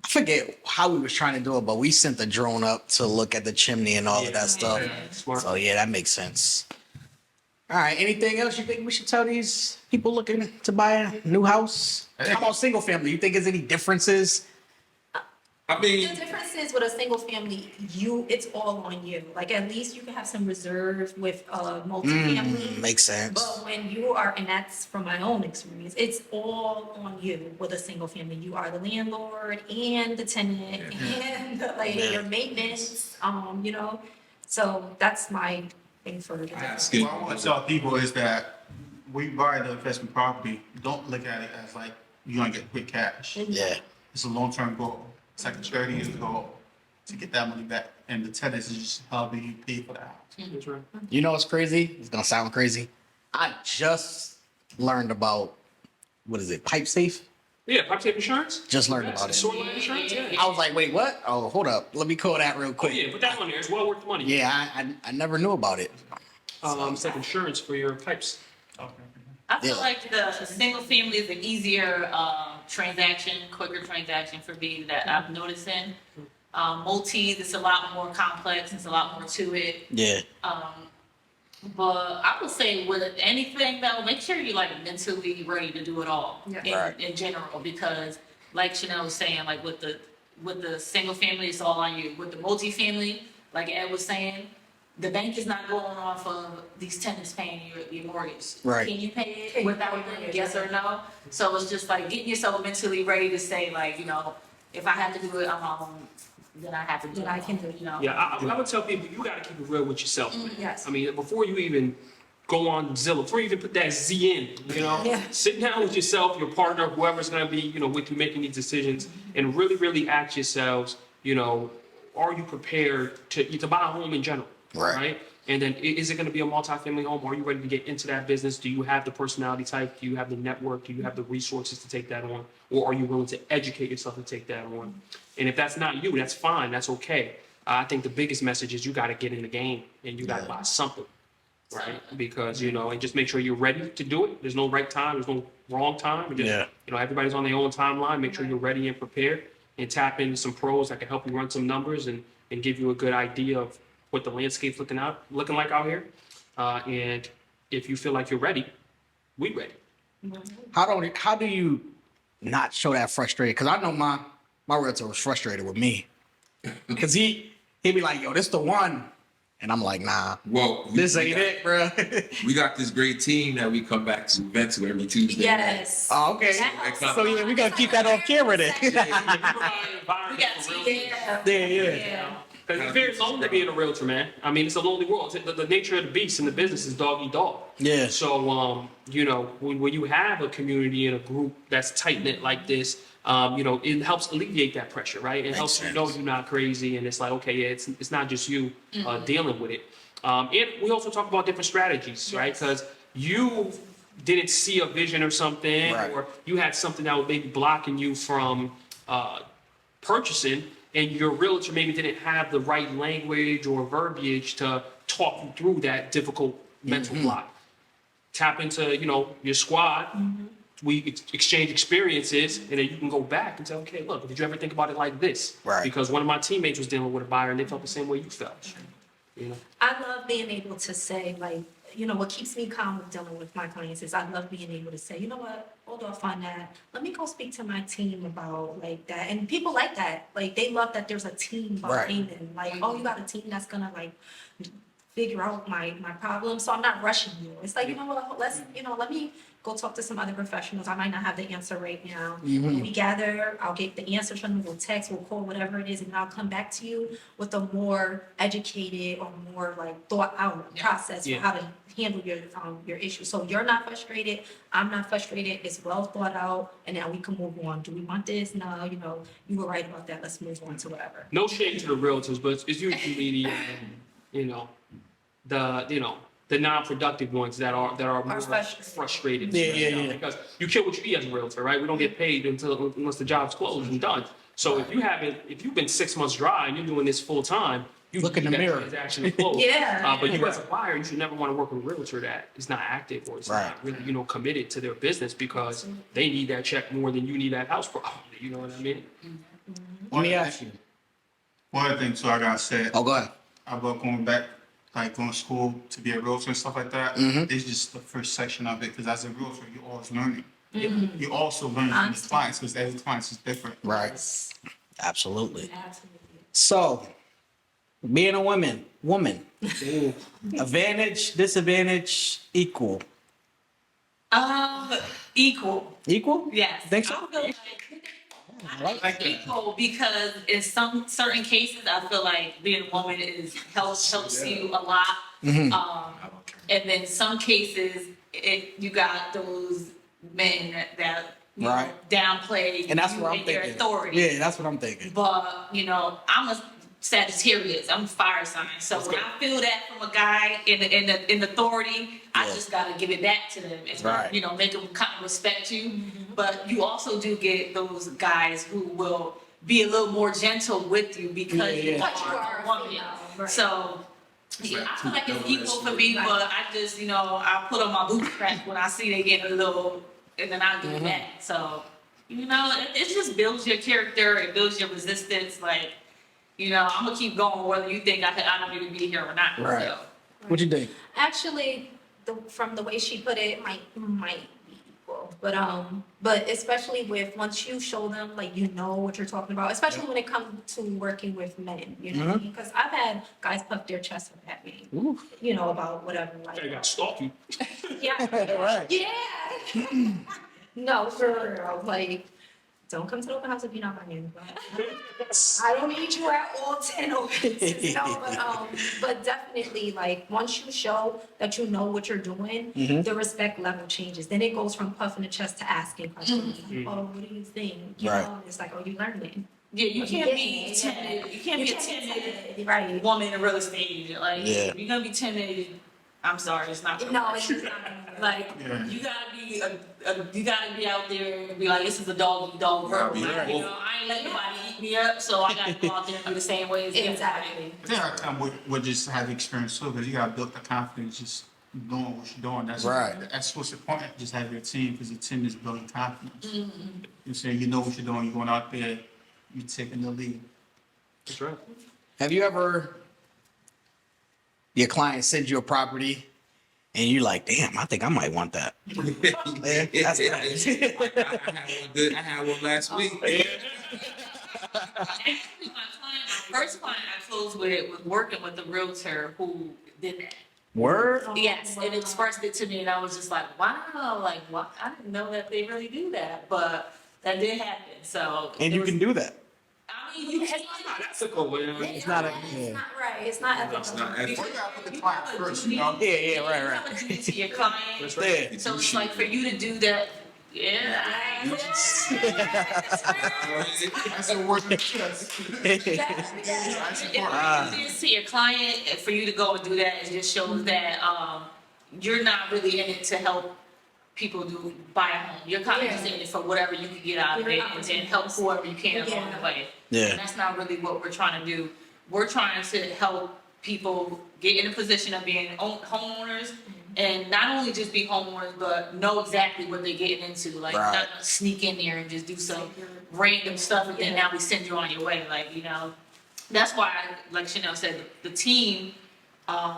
Speaker 1: I forget how we was trying to do it, but we sent the drone up to look at the chimney and all of that stuff.
Speaker 3: Smart.
Speaker 1: So yeah, that makes sense. All right. Anything else you think we should tell these people looking to buy a new house? How about single family? You think there's any differences?
Speaker 5: I mean,
Speaker 2: The difference is with a single family, it's all on you. Like at least you can have some reserve with multifamily.
Speaker 1: Makes sense.
Speaker 2: But when you are, and that's from my own experience, it's all on you with a single family. You are the landlord and the tenant and your maintenance, you know. So that's my thing for the difference.
Speaker 5: Skip.
Speaker 6: What I want to tell people is that when you buy the investment property, don't look at it as like you're gonna get quick cash.
Speaker 1: Yeah.
Speaker 6: It's a long-term goal. It's like a 30-year goal to get that money back. And the tenants is just helping you pay for the house.
Speaker 3: That's right.
Speaker 1: You know what's crazy? It's gonna sound crazy. I just learned about what is it? Pipe safe.
Speaker 3: Yeah, pipe safe insurance.
Speaker 1: Just learned about it.
Speaker 3: Sewer line insurance. Yeah.
Speaker 1: I was like, wait, what? Oh, hold up. Let me call that real
Speaker 3: Oh
Speaker 1: quick.
Speaker 3: yeah, put that on there. It's well worth the money.
Speaker 1: Yeah, I never knew about it.
Speaker 3: It's like insurance for your pipes.
Speaker 4: I feel
Speaker 1: Yeah.
Speaker 4: like the single family is an easier transaction, quicker transaction for me that I'm noticing. Multi, it's a lot more complex. It's a lot more to it.
Speaker 1: Yeah.
Speaker 4: But I would say with anything though, make sure you're like mentally ready to do it all
Speaker 2: Yeah.
Speaker 4: in general, because like Chanel was saying, like with the single family, it's all on you. With the multifamily, like Ed was saying, the bank is not going off of these tenants paying your mortgage.
Speaker 1: Right.
Speaker 4: Can you pay it without them? Yes or no? So it's just like getting yourself mentally ready to say like, you know, if I have to do it, then I have to do
Speaker 2: Then
Speaker 4: it.
Speaker 2: I can do it.
Speaker 4: You know.
Speaker 3: Yeah, I would tell people you got to keep it real with yourself.
Speaker 2: Yes.
Speaker 3: I mean, before you even go on Zillow, before you even put that Z in, you know,
Speaker 2: Yeah.
Speaker 3: sit down with yourself, your partner, whoever's going to be, you know, with you making these decisions, and really, really ask yourselves, you know, are you prepared to buy a home in general?
Speaker 1: Right.
Speaker 3: And then is it going to be a multifamily home? Are you ready to get into that business? Do you have the personality type? Do you have the network? Do you have the resources to take that on? Or are you willing to educate yourself to take that on? And if that's not you, that's fine. That's okay. I think the biggest message is you got to get in the game and you got to buy something, right? Because, you know, and just make sure you're ready to do it. There's no right time. There's no wrong time. Just,
Speaker 1: Yeah.
Speaker 3: You know, everybody's on their own timeline. Make sure you're ready and prepared and tap into some pros that can help you run some numbers and give you a good idea of what the landscape's looking like out here. And if you feel like you're ready, we ready.
Speaker 1: How do you not show that frustrated? Because I know my realtor was frustrated with me. Because he'd be like, yo, this the one. And I'm like, nah,
Speaker 5: well,
Speaker 1: this ain't it, bro.
Speaker 5: We got this great team that we come back to vent to every Tuesday.
Speaker 2: Yes.
Speaker 1: Oh, okay.
Speaker 2: That helps.
Speaker 1: So yeah, we gotta keep that off camera then.
Speaker 4: We got
Speaker 1: Yeah, yeah.
Speaker 3: Because it's very lonely being a realtor, man. I mean, it's a lonely world. The nature of the beast in the business is dog eat dog.
Speaker 1: Yeah.
Speaker 3: So, you know, when you have a community and a group that's tight knit like this, you know, it helps alleviate that pressure, right? It helps you know you're not crazy, and it's like, okay, yeah, it's not just you dealing with it. And we also talk about different strategies, right? Because you didn't see a vision or something,
Speaker 1: Right.
Speaker 3: or you had something that was maybe blocking you from purchasing, and your realtor maybe didn't have the right language or verbiage to talk you through that difficult mental block. Tap into, you know, your squad. We exchange experiences, and then you can go back and say, okay, look, did you ever think about it like this?
Speaker 1: Right.
Speaker 3: Because one of my teammates was dealing with a buyer, and they felt the same way you felt. You know.
Speaker 2: I love being able to say, like, you know, what keeps me calm with dealing with my clients is I love being able to say, you know what, hold off on that. Let me go speak to my team about like that. And people like that. Like they love that there's a team behind them. Like, oh, you got a team that's gonna like figure out my problem. So I'm not rushing you. It's like, you know what, let me go talk to some other professionals. I might not have the answer right now. When we gather, I'll get the answers from them, we'll text, we'll call, whatever it is, and I'll come back to you with a more educated or more like thought out process
Speaker 3: Yeah.
Speaker 2: for how to handle your issue. So you're not frustrated, I'm not frustrated, it's well thought out, and now we can move on. Do we want this? No, you were right about that, let's move on to whatever.
Speaker 3: No shade to the realtors, but it's usually the, you know, the non-productive ones that are more frustrated.
Speaker 1: Yeah.
Speaker 3: Because you kill what you eat as a realtor, right? We don't get paid unless the job's closed and done. So if you've been 6 months dry and you're doing this full time, you
Speaker 1: Look in the
Speaker 3: need that
Speaker 1: mirror.
Speaker 3: transaction to close.
Speaker 2: Yeah.
Speaker 3: But you as a buyer, you should never want to work with a realtor that is not active or is not really, committed to their business because they need that check more than you need that house probably. You know what I mean?
Speaker 1: Let me ask you.
Speaker 6: One other thing too, I gotta say,
Speaker 1: Oh, go ahead.
Speaker 6: about going back, like going to school to be a realtor and stuff like that. It's just the first section of it, because as a realtor, you're always learning. You also learn from the clients, because every client is different.
Speaker 1: Right. Absolutely.
Speaker 2: Absolutely.
Speaker 1: So, being a woman, advantage, disadvantage, equal.
Speaker 4: Equal.
Speaker 1: Equal?
Speaker 4: Yes.
Speaker 1: Think so?
Speaker 4: I feel like it's equal because in some certain cases, I feel like being a woman helps you a lot. And then some cases, you got those men that downplay
Speaker 1: And that's
Speaker 4: you
Speaker 1: what I'm
Speaker 4: and your
Speaker 1: thinking.
Speaker 4: authority.
Speaker 1: Yeah, that's what I'm thinking.
Speaker 4: But I'm a Sagittarius. I'm a fire sign. So when I feel that from a guy in authority, I just gotta give it back to them and make them kind of respect you. But you also do get those guys who will be a little more gentle with you because you are a woman.
Speaker 2: Right.
Speaker 4: So yeah, I feel like it's equal for me, but I just I put on my bootstrap when I see they get a little, and then I give it back. So it just builds your character. It builds your resistance. Like. I'm gonna keep going whether you think I don't need to be here or not.
Speaker 1: Right.
Speaker 4: So.
Speaker 1: What you think?
Speaker 2: Actually, from the way she put it, it might be equal, but especially with once you show them like what you're talking about, especially when it comes to working with men, because I've had guys puff their chest up at me, about whatever.
Speaker 3: They got stalk you.
Speaker 2: Yeah.
Speaker 1: Right.
Speaker 2: Yeah. No, for real. Like, don't come to the open house if you're not buying. I don't need you at all 10 opens, but definitely, like, once you show that you know what you're doing, the respect level changes. Then it goes from puffing the chest to asking questions. Like, oh, what do you think? It's like, oh, you learning.
Speaker 4: Yeah, you can't be timid. You can't be a timid woman in a real estate agent. Like, if you're gonna be timid, I'm sorry, it's not.
Speaker 2: No, it's just not.
Speaker 4: Like, you gotta be out there and be like, this is a dog world.
Speaker 5: Yeah,
Speaker 4: I ain't letting nobody eat me up, so I gotta go out there and do the same way as
Speaker 2: Exactly.
Speaker 6: I think our time would just have experience too, because you gotta build the confidence just doing what you're doing. That's what's important. Just have your team, because your team is building confidence. You're saying you know what you're doing. You're going out there. You're taking the lead.
Speaker 3: That's right.
Speaker 1: Have you ever, your client sends you a property and you're like, damn, I think I might want that. That's nice.
Speaker 5: I had one last week.
Speaker 4: Actually, my first client I closed with was working with a realtor who did that.
Speaker 1: Word?
Speaker 4: Yes, and expressed it to me, and I was just like, wow, like, what? I didn't know that they really do that, but that did happen. So,
Speaker 1: And you can do that.
Speaker 4: I mean, you can.
Speaker 3: It's not ethical, but
Speaker 2: It's
Speaker 1: not
Speaker 2: not right. It's not ethical.
Speaker 5: It's not ethical.
Speaker 6: You gotta put the client first, you know?
Speaker 1: Yeah,
Speaker 4: You have a duty to your client.
Speaker 3: That's right.
Speaker 1: Yeah.
Speaker 4: So it's like for you to do that. Yeah.
Speaker 6: That's a word of trust.
Speaker 4: If you do this to your client, and for you to go and do that, it just shows that you're not really in it to help people buy a home. You're kind of just in it for whatever you can get out of it, and then help whoever you can along the way.
Speaker 1: Yeah.
Speaker 4: And that's not really what we're trying to do. We're trying to help people get in a position of being homeowners, and not only just be homeowners, but know exactly what they're getting into. Like, not sneak in there and just do some random stuff, and then now we send you on your way. Like, that's why, like Chanel said, the team,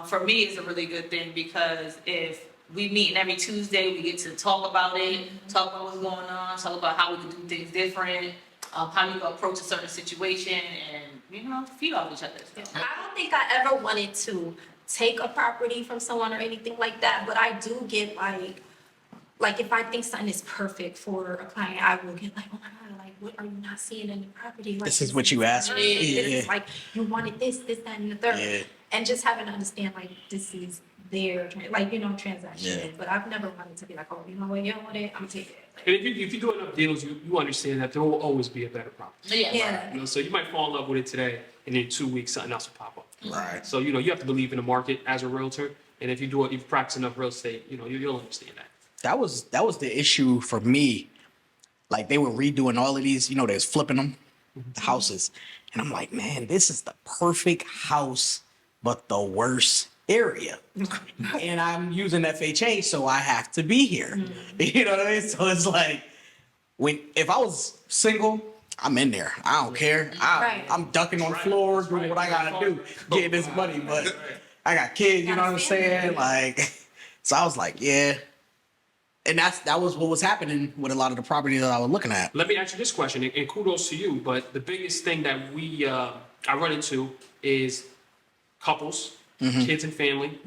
Speaker 4: for me, is a really good thing, because if we meet every Tuesday, we get to talk about it, talk about what's going on, talk about how we can do things different, how you can approach a certain situation, and feed off each other. So.
Speaker 2: I don't think I ever wanted to take a property from someone or anything like that, but I do get like if I think something is perfect for a client, I will get like, oh my God, like what are you not seeing in the property? Like,
Speaker 1: This is what you asked for.
Speaker 2: perfect.
Speaker 1: Yeah.
Speaker 2: This is like you wanted this, that, and the third.
Speaker 1: Yeah.
Speaker 2: And just having to understand like this is their like transaction.
Speaker 1: Yeah.
Speaker 2: But I've never wanted to be like, oh, you know what, you don't want it, I'm gonna take it. Like,
Speaker 3: And if you do enough deals, you understand that there will always be a better property.
Speaker 4: Yeah.
Speaker 2: yeah.
Speaker 3: You know, so you might fall in love with it today, and in 2 weeks something else will pop up.
Speaker 1: Right.
Speaker 3: So you have to believe in the market as a realtor, and if you practice enough real estate, you'll understand that.
Speaker 1: That was the issue for me. Like they were redoing all of these, they was flipping them, the houses. And I'm like, man, this is the perfect house, but the worst area. And I'm using FHA, so I have to be here. You know what I mean? So it's like if I was single, I'm in there. I don't care.
Speaker 2: Right.
Speaker 1: I'm ducking on the floor, doing what I gotta do, getting this money. But I got kids, you know what I'm saying? Like, so I was like, yeah. And that was what was happening with a lot of the properties that I was looking at.
Speaker 3: Let me ask you this question, and kudos to you, but the biggest thing that I run into is couples, kids and family.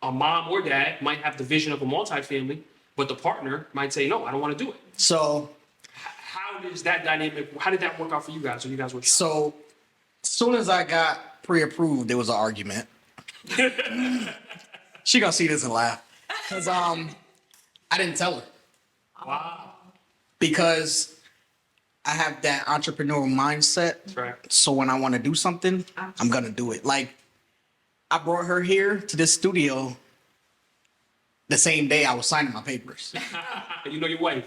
Speaker 3: A mom or dad might have the vision of a multifamily, but the partner might say, no, I don't want to do it.
Speaker 1: So
Speaker 3: How does that dynamic, how did that work out for you guys when you guys were
Speaker 1: So, as soon as I got pre-approved, there was an argument. She gonna see this and laugh, cause I didn't tell her
Speaker 3: Wow.
Speaker 1: because I have that entrepreneurial mindset.
Speaker 3: That's right.
Speaker 1: So when I want to do something, I'm gonna do it. Like I brought her here to this studio the same day I was signing my papers.
Speaker 3: You know your wife.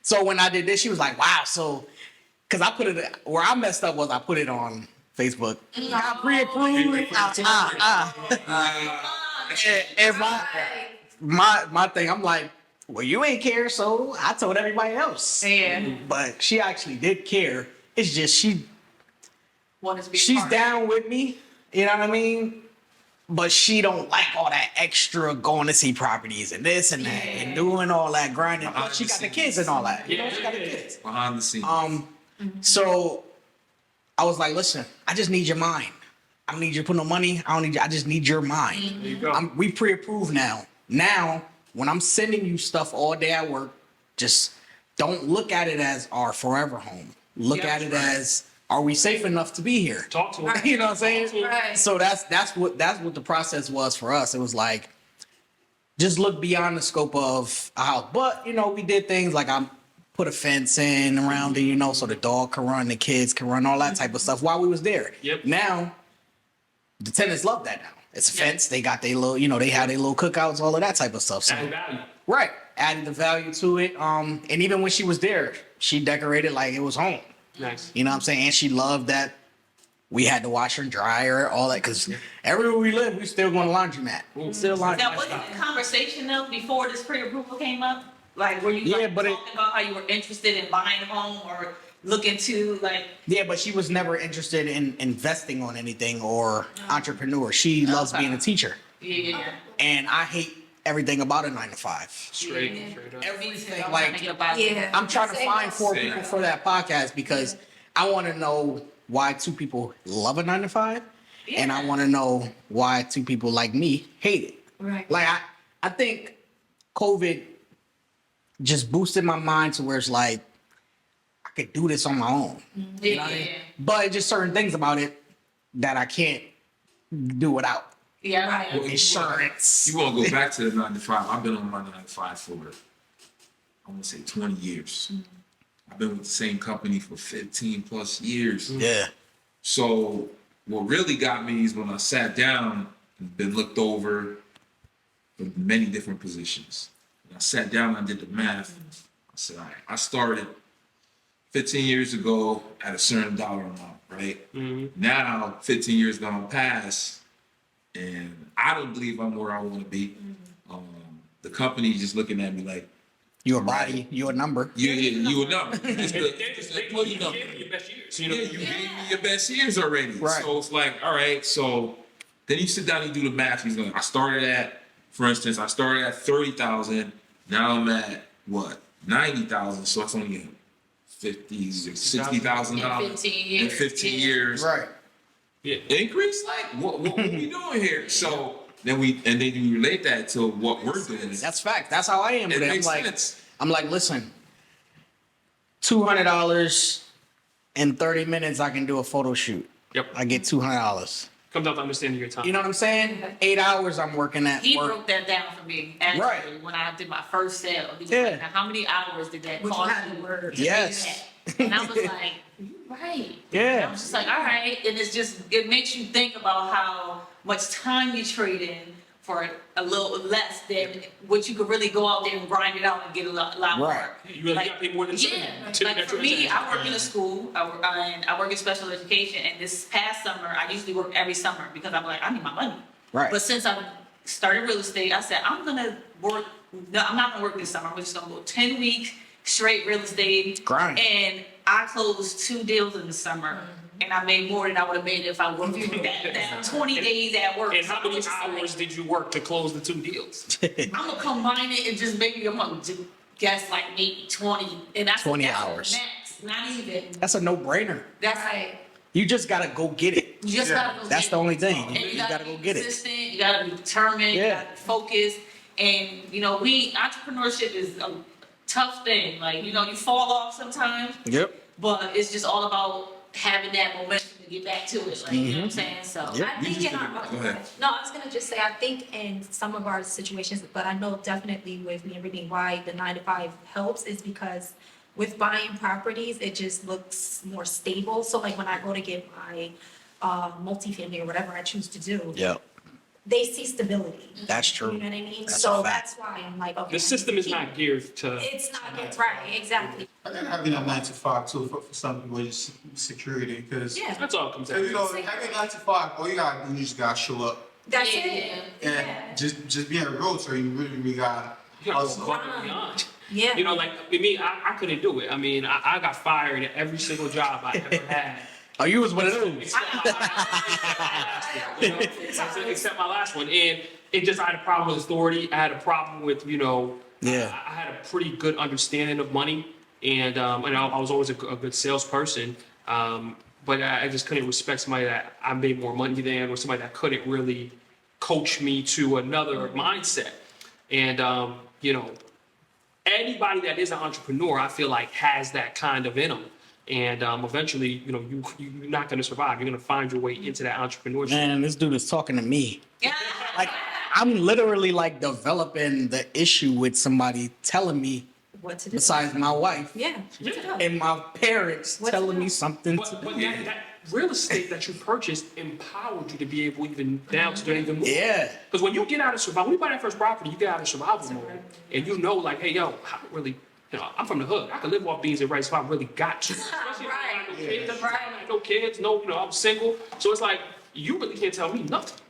Speaker 1: So when I did this, she was like, wow. So, cause I put it, where I messed up was I put it on Facebook. Got pre-approved. And my thing, I'm like, well, you ain't care, so I told everybody else.
Speaker 4: Yeah.
Speaker 1: But she actually did care. It's just
Speaker 4: Want to be a
Speaker 1: she's
Speaker 4: part.
Speaker 1: down with me, you know what I mean? But she don't like all that extra going to see properties and this and that and doing all that grinding. But she got the kids and all that. You know, she got the kids.
Speaker 5: Behind the scenes.
Speaker 1: So I was like, listen, I just need your mind. I don't need you to put no money. I just need your mind.
Speaker 3: There you go.
Speaker 1: We pre-approved now. Now, when I'm sending you stuff all day at work, just don't look at it as our forever home. Look
Speaker 4: Yeah,
Speaker 1: at it
Speaker 4: right.
Speaker 1: as, are we safe enough to be here?
Speaker 3: Talk to him.
Speaker 1: You know what I'm saying?
Speaker 2: Right.
Speaker 1: So that's what the process was for us. It was like, just look beyond the scope of a house. But we did things like I put a fence in around it, so the dog can run, the kids can run, all that type of stuff while we was there.
Speaker 3: Yep.
Speaker 1: Now, the tenants love that now. It's a fence. They got their little, they had their little cookouts, all of that type of stuff. So
Speaker 3: Added value.
Speaker 1: right, added the value to it. And even when she was there, she decorated like it was home.
Speaker 3: Nice.
Speaker 1: You know what I'm saying? And she loved that we had to wash her and dry her, all that, because everywhere we live, we still going to laundromat. Still
Speaker 4: Now,
Speaker 1: laundromat.
Speaker 4: wasn't the conversation though before this pre-approval came up? Like, were you
Speaker 1: Yeah,
Speaker 4: like,
Speaker 1: but
Speaker 4: talking about how you were interested in buying a home or looking to like?
Speaker 1: Yeah, but she was never interested in investing on anything or entrepreneur. She loves
Speaker 4: Okay.
Speaker 1: being a teacher.
Speaker 4: Yeah.
Speaker 1: And I hate everything about a 9 to 5.
Speaker 3: Straight up.
Speaker 1: Everything,
Speaker 4: I'm trying to
Speaker 1: like,
Speaker 4: get about
Speaker 2: Yeah.
Speaker 1: I'm trying to find 4
Speaker 5: Same.
Speaker 1: people for that podcast because I want to know why 2 people love a 9 to 5, and I
Speaker 4: Yeah.
Speaker 1: want to know why 2 people like me hate it.
Speaker 2: Right.
Speaker 1: Like I think COVID just boosted my mind to where it's like I could do this on my own.
Speaker 4: Yeah.
Speaker 1: But just certain things about it that I can't do without.
Speaker 4: Yeah.
Speaker 2: Right.
Speaker 4: Right.
Speaker 1: Insurance.
Speaker 5: You want to go back to the 9 to 5? I've been on my 9 to 5 for, I want to say 20 years. I've been with the same company for 15 plus years.
Speaker 1: Yeah.
Speaker 5: So what really got me is when I sat down and been looked over in many different positions. When I sat down and did the math, I said, all right, I started 15 years ago at a certain dollar amount, right? Now, 15 years gone past, and I don't believe I'm where I want to be. The company just looking at me like,
Speaker 1: You're a body, you're a number.
Speaker 5: you a number. Just
Speaker 3: They
Speaker 5: the
Speaker 3: gave you
Speaker 5: number.
Speaker 3: your best years.
Speaker 5: Yeah, you gave me your best years already.
Speaker 1: Right.
Speaker 5: So it's like, all right, so then you sit down and you do the math. He's like, I started at, for instance, I started at 30,000. Now I'm at what? 90,000. So it's only $50,000 or $60,000
Speaker 4: In 15 years.
Speaker 5: in 15
Speaker 4: Yeah.
Speaker 5: years.
Speaker 1: Right.
Speaker 3: Yeah.
Speaker 5: increase? Like, what we doing here? So then you relate that to what we're doing.
Speaker 1: That's fact. That's how I am with
Speaker 5: It
Speaker 1: it.
Speaker 5: makes sense.
Speaker 1: I'm like, listen, $200 in 30 minutes, I can do a photo shoot.
Speaker 3: Yep.
Speaker 1: I get $200.
Speaker 3: Comes down to understanding your time.
Speaker 1: You know what I'm saying? 8 hours I'm working at
Speaker 4: He
Speaker 1: work.
Speaker 4: broke that down for me, actually,
Speaker 1: Right.
Speaker 4: when I did my first sale. He was
Speaker 1: Yeah.
Speaker 4: like, now, how many hours did that
Speaker 2: Which
Speaker 4: cost
Speaker 2: had
Speaker 4: you?
Speaker 2: the word.
Speaker 4: to do
Speaker 1: Yes.
Speaker 4: that? And I was like, you right.
Speaker 1: Yeah.
Speaker 4: And I was just like, all right. And it makes you think about how much time you trade in for a little less than what you could really go out there and grind it out and get a lot more.
Speaker 1: Right.
Speaker 3: You really got to pay more than
Speaker 4: Yeah,
Speaker 3: to
Speaker 4: like
Speaker 3: that
Speaker 4: for me,
Speaker 3: transaction.
Speaker 4: I work in a school, I work in special education, and this past summer, I usually work every summer because I'm like, I need my money.
Speaker 1: Right.
Speaker 4: But since I started real estate, I said, I'm not gonna work this summer, I'm just gonna go 10 weeks straight real estate.
Speaker 1: Grind.
Speaker 4: And I closed 2 deals in the summer, and I made more than I would have made if I worked that 20 days at work.
Speaker 3: And
Speaker 4: So
Speaker 3: how
Speaker 4: I
Speaker 3: many
Speaker 4: was just like,
Speaker 3: hours did you work to close the 2 deals?
Speaker 4: I'm gonna combine it and just maybe I'm gonna guess like maybe 20, and that's
Speaker 1: 20
Speaker 4: that's
Speaker 1: hours.
Speaker 4: max, not even.
Speaker 1: That's a no-brainer.
Speaker 4: That's
Speaker 2: Right.
Speaker 1: You just gotta go get it.
Speaker 4: you just
Speaker 6: Yeah.
Speaker 4: gotta go.
Speaker 1: That's
Speaker 4: get
Speaker 1: the only
Speaker 4: it.
Speaker 1: thing.
Speaker 4: And
Speaker 1: You gotta go
Speaker 4: be
Speaker 1: get it.
Speaker 4: consistent. You gotta be determined. You
Speaker 1: Yeah.
Speaker 4: gotta be focused. And entrepreneurship is a tough thing. Like you fall off sometimes,
Speaker 1: Yep.
Speaker 4: but it's just all about having that momentum to get back to it. Like you know what I'm saying? So.
Speaker 1: Mm-hmm. Yep.
Speaker 2: I think in our,
Speaker 5: Go ahead.
Speaker 2: no, I was gonna just say, I think in some of our situations, but I know definitely with me and Brittany, why the 9 to 5 helps is because with buying properties, it just looks more stable. So like when I go to get my multifamily or whatever I choose to do,
Speaker 1: Yep.
Speaker 2: they see stability.
Speaker 1: That's true.
Speaker 2: You know what I mean?
Speaker 1: That's
Speaker 2: So
Speaker 1: a fact.
Speaker 2: that's why I'm like, okay.
Speaker 3: The system is not geared to.
Speaker 2: It's not, right, exactly.
Speaker 6: I think having a 9 to 5 too for some people is security because
Speaker 2: Yeah,
Speaker 3: That's all it comes down
Speaker 6: you
Speaker 3: to.
Speaker 6: know having 9 to 5, all you gotta do, you just gotta show up.
Speaker 2: that's
Speaker 4: Yeah,
Speaker 2: it.
Speaker 6: And
Speaker 2: Yeah.
Speaker 6: just being a realtor, you really gotta
Speaker 3: You gotta go
Speaker 6: hustle.
Speaker 3: above and beyond.
Speaker 2: Yeah.
Speaker 3: You know, like with me, I couldn't do it. I mean, I got fired at every single job I ever had.
Speaker 1: Oh, you was one of those.
Speaker 3: Except my last one, you know, except my last one. And it just, I had a problem with authority. I had a problem with,
Speaker 1: Yeah.
Speaker 3: I had a pretty good understanding of money. And I was always a good salesperson. But I just couldn't respect somebody that I made more money than, or somebody that couldn't really coach me to another mindset. And, anybody that is an entrepreneur, I feel like has that kind of in them. And eventually, you're not going to survive. You're going to find your way into that entrepreneurship.
Speaker 1: Man, this dude is talking to me.
Speaker 4: Yeah.
Speaker 1: Like, I'm literally like developing the issue with somebody telling me,
Speaker 2: What to do?
Speaker 1: besides my wife
Speaker 2: Yeah.
Speaker 3: Yeah.
Speaker 1: and my parents
Speaker 2: What to
Speaker 1: telling
Speaker 2: do?
Speaker 1: me something.
Speaker 3: But that real estate that you purchased empowered you to be able even now to do even more.
Speaker 1: Yeah.
Speaker 3: Because when you get out of survival, when you buy that first property, you get out of survival mode, and you know, like, hey, yo, I don't really, I'm from the hood. I can live off beans and rice if I really got to. Especially if I ain't got no kids. That's right. I ain't no kids. No, I'm single. So it's like you really can't tell me nothing.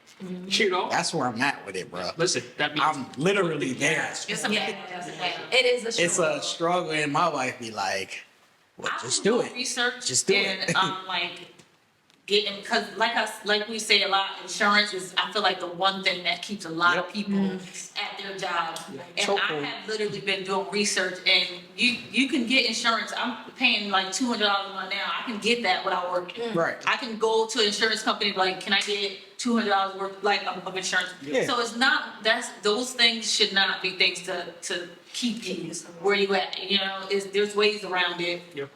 Speaker 1: That's where I'm at with it, bro.
Speaker 3: Listen, that means
Speaker 1: I'm literally there.
Speaker 4: It's a
Speaker 2: Yeah.
Speaker 4: battle.
Speaker 2: It is a struggle.
Speaker 1: It's a struggle, and my wife be like, well, just do it.
Speaker 4: Research.
Speaker 1: Just do
Speaker 4: and,
Speaker 1: it.
Speaker 4: Getting, because like we say a lot, insurance is, I feel like, the one thing that keeps a lot of people at their job. And I
Speaker 1: Chokehold.
Speaker 4: have literally been doing research, and you can get insurance. I'm paying like $200 a month now. I can get that without working.
Speaker 1: Right.
Speaker 4: I can go to an insurance company, like, can I get $200 worth of insurance?
Speaker 1: Yeah.
Speaker 4: So it's not, those things should not be things to keep you where you at. There's ways around it.
Speaker 3: Yep.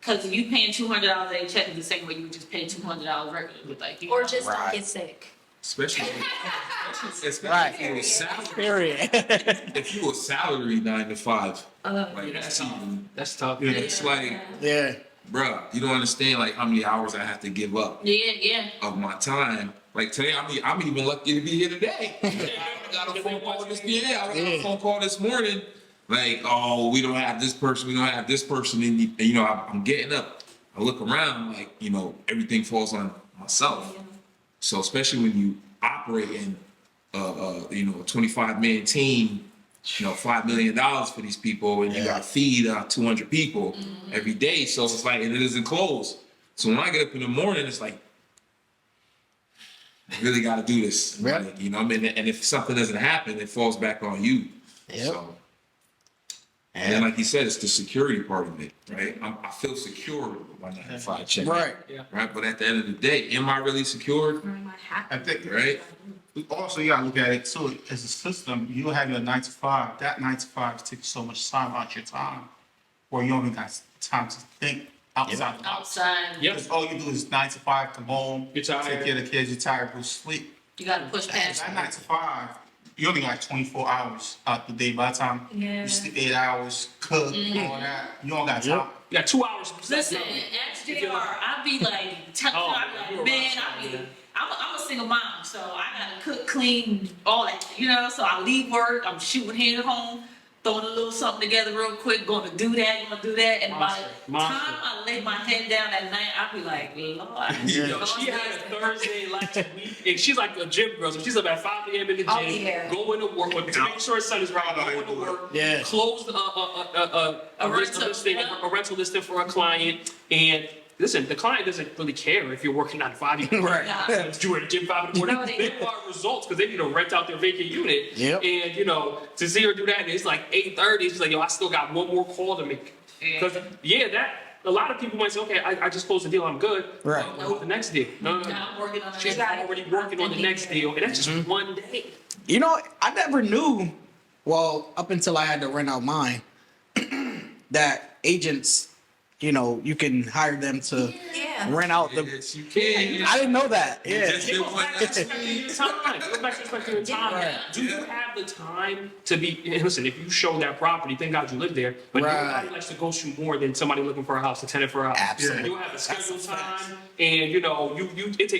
Speaker 4: Cause you paying $200 a check is the same way you would just pay $200 regular, but like
Speaker 2: Or just don't
Speaker 1: Right.
Speaker 2: get sick.
Speaker 5: Especially
Speaker 1: Right.
Speaker 5: if you were salary,
Speaker 1: Period.
Speaker 5: if you were salary 9 to 5, like
Speaker 3: that's
Speaker 5: that's
Speaker 3: tough.
Speaker 5: it's like,
Speaker 1: Yeah.
Speaker 5: bruh, you don't understand like how many hours I have to give up
Speaker 4: yeah.
Speaker 5: of my time. Like today, I'm even lucky to be here today. I got a phone call this morning. Like, oh, we don't have this person, and I'm getting up. I look around, like, everything falls on myself. So especially when you operate in, a 25-man team, $5 million for these people, and you got to feed 200 people every day. So it's like, and it doesn't close. So when I get up in the morning, it's like, I really got to do this.
Speaker 1: Yep.
Speaker 5: Like, and if something doesn't happen, it falls back on you.
Speaker 1: Yep.
Speaker 5: So And then, like you said, it's the security part of it, right? I feel secure with my 9 to 5 check.
Speaker 1: Right.
Speaker 5: Right. But at the end of the day, am I really secured?
Speaker 2: Am I happy?
Speaker 6: I think,
Speaker 5: Right.
Speaker 6: also, you gotta look at it too, as a system, you have your 9 to 5, that 9 to 5 takes so much time out your time, where you only got time to think outside the box.
Speaker 4: Outside,
Speaker 3: Yep.
Speaker 6: Because all you do is 9 to 5, come home,
Speaker 3: You're
Speaker 6: take
Speaker 3: tired.
Speaker 6: care of the kids, you're tired, go sleep.
Speaker 4: you gotta push past.
Speaker 6: That 9 to 5, you only got 24 hours out the day. By the time
Speaker 2: Yeah.
Speaker 6: you sleep 8 hours, cook, all that, you don't got time.
Speaker 3: You got 2 hours.
Speaker 4: Listen, ask JR, I be like,
Speaker 3: Oh,
Speaker 4: I be
Speaker 3: you're
Speaker 4: like, man,
Speaker 3: right.
Speaker 4: I'm a single mom, so I gotta cook, clean, all that, you know, so I leave work, I'm shooting here at home, throwing a little something together real quick, gonna do that, and by the
Speaker 3: Monster.
Speaker 4: time I lay my head down at night, I be like, Lord.
Speaker 3: Yo, she had a Thursday last week, and she's like a gym girl, so she's up at 5 a.m. in the gym,
Speaker 2: Oh, yeah.
Speaker 3: going to work, to make sure her son is right, going to work,
Speaker 1: Yeah.
Speaker 3: closed a rental listing for a client, and listen, the client doesn't really care if you're working 9 to 5. You can
Speaker 1: Right.
Speaker 3: do it at gym 5 in the morning.
Speaker 4: No, they
Speaker 3: They
Speaker 4: don't.
Speaker 3: want results because they need to rent out their vacant unit.
Speaker 1: Yep.
Speaker 3: And to see her do that, and it's like 8:30. She's like, yo, I still got one more call to make. Because a lot of people might say, okay, I just closed the deal, I'm good.
Speaker 1: Right.
Speaker 3: What's the next deal? No.
Speaker 4: I'm working on
Speaker 3: She's
Speaker 4: it.
Speaker 3: already working on the next deal, and that's just one day.
Speaker 1: You know, I never knew, well, up until I had to rent out mine, that agents, you can hire them to
Speaker 2: Yeah.
Speaker 1: rent out the.
Speaker 5: Yes, you can.
Speaker 1: I didn't know that. Yeah.
Speaker 5: Just
Speaker 3: It
Speaker 5: did
Speaker 3: goes
Speaker 5: one
Speaker 3: back to
Speaker 5: last
Speaker 3: respecting
Speaker 5: week.
Speaker 3: your time. It goes back to respecting your time.
Speaker 1: Right.
Speaker 3: Do you have the time to be? And listen, if you show that property, thank God you live there. But
Speaker 1: Right.
Speaker 3: nobody likes to ghost you more than somebody looking for a house, a tenant for a house.
Speaker 1: Absolutely.
Speaker 3: You have a scheduled
Speaker 1: That's a fact.
Speaker 3: time, and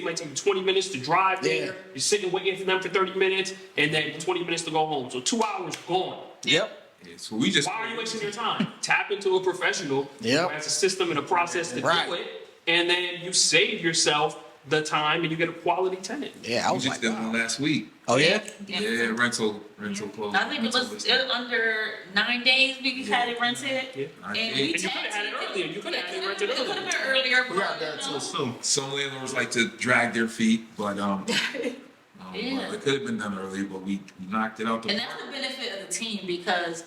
Speaker 3: might take you 20 minutes to drive there.
Speaker 1: Yeah.
Speaker 3: You're sitting waiting for them for 30 minutes, and then 20 minutes to go home. So 2 hours gone.
Speaker 1: Yep.
Speaker 5: Yeah, so we just.
Speaker 3: Why are you wasting your time? Tap into a professional
Speaker 1: Yep.
Speaker 3: who has a system and a process to
Speaker 1: Right.
Speaker 3: do it, and then you save yourself the time, and you get a quality tenant.
Speaker 1: Yeah, I
Speaker 5: We
Speaker 1: was
Speaker 5: just
Speaker 1: like,
Speaker 5: did
Speaker 1: wow.
Speaker 5: one last week.
Speaker 1: Oh yeah.
Speaker 5: Yeah, rental closed.
Speaker 4: I think it was under 9 days we had it rented.
Speaker 3: Yeah.
Speaker 4: And
Speaker 5: And
Speaker 4: we
Speaker 3: you could've had it earlier. You could've had it rented
Speaker 4: It could
Speaker 3: earlier.
Speaker 4: have been earlier,
Speaker 6: We got
Speaker 4: but
Speaker 6: that too, soon.
Speaker 5: Some landlords like to drag their feet, but
Speaker 4: Yeah.
Speaker 5: it could have been done earlier, but we knocked it out the
Speaker 4: And
Speaker 5: park.
Speaker 4: that's the benefit of the team because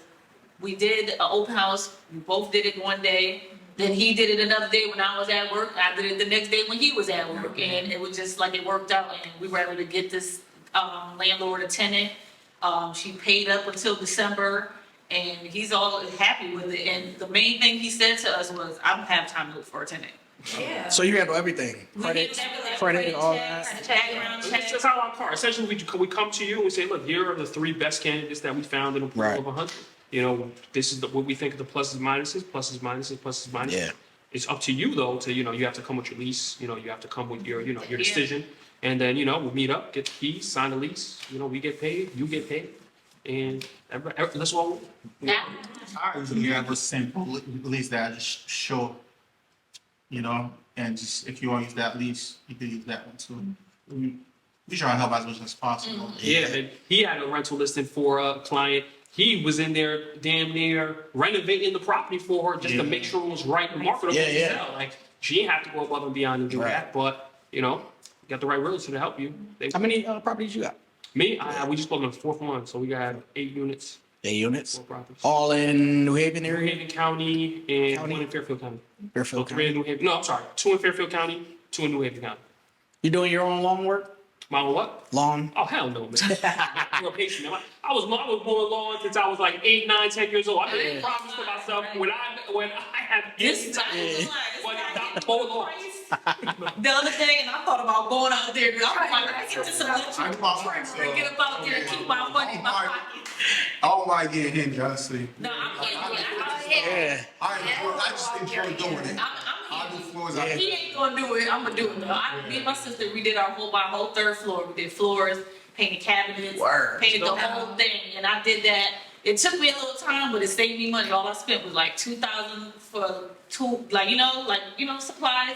Speaker 4: we did an open house. We both did it one day. Then he did it another day when I was at work. I did it the next day when he was at work, and it was just like it worked out. And we were able to get this landlord a tenant. She paid up until December, and he's all happy with it. And the main thing he said to us was, "I don't have time to look for a tenant."
Speaker 2: Yeah.
Speaker 1: So you handle everything.
Speaker 4: We
Speaker 1: Credit,
Speaker 4: did everything.
Speaker 1: credit, all
Speaker 4: checks,
Speaker 1: that.
Speaker 4: background
Speaker 3: It's
Speaker 4: checks.
Speaker 3: just how our car. Essentially, we come to you and we say, look, here are the 3 best candidates that we found in a pool
Speaker 1: Right.
Speaker 3: of 100. This is what we think of the pluses, minuses, pluses, minuses, pluses, minuses.
Speaker 1: Yeah.
Speaker 3: It's up to you though to you have to come with your lease. You have to come with your your decision, and then we'll meet up, get the keys, sign the lease. We get paid, you get paid, and that's all.
Speaker 4: Yeah.
Speaker 6: I usually have a simple lease that I just show, and just if you want to use that lease, you can use that one too. We try to help as much as possible.
Speaker 3: Yeah, and he had a rental listing for a client. He was in there damn near renovating the property for her just to
Speaker 6: Yeah.
Speaker 3: make sure it was right and marketable
Speaker 1: Yeah,
Speaker 3: to
Speaker 1: yeah.
Speaker 3: sell. Like she didn't have to go above and beyond and do
Speaker 1: Right.
Speaker 3: that, but you got the right realtor to help you.
Speaker 1: How many properties you got?
Speaker 3: We just closed on the 4th one, so we got 8 units,
Speaker 1: 8 units.
Speaker 3: 4 properties.
Speaker 1: All in New Haven
Speaker 3: New
Speaker 1: area?
Speaker 3: Haven County and
Speaker 1: County?
Speaker 3: 1 in Fairfield County. So
Speaker 1: Fairfield
Speaker 3: 3 in
Speaker 1: County.
Speaker 3: New Haven. No, I'm sorry, 2 in Fairfield County, 2 in New Haven County.
Speaker 1: You doing your own lawn work?
Speaker 3: My own what?
Speaker 1: Lawn?
Speaker 3: Oh hell no, man! You're a patient. Man. I was mowing lawns since I was like 8, 9, 10 years old. I made a promise to myself when I had
Speaker 4: This
Speaker 3: time.
Speaker 4: time,
Speaker 3: But not mow lawns.
Speaker 4: the other day, and I thought about going out there. I'm like, I get to some
Speaker 6: I do my part, so-
Speaker 4: get up out there and keep my money in my pocket.
Speaker 6: I don't like getting hit, honestly.
Speaker 4: No, I'm kidding.
Speaker 1: Yeah.
Speaker 6: I just enjoy doing it. I do
Speaker 4: I'm
Speaker 6: floors.
Speaker 1: Yeah.
Speaker 4: He ain't gonna do it. I'm gonna do it though. Me and my sister, we did our whole 3rd floor. We did floors, painted cabinets,
Speaker 1: Word.
Speaker 4: painted the whole thing, and I did that. It took me a little time, but it saved me money. All I spent was like $2,000 for supplies,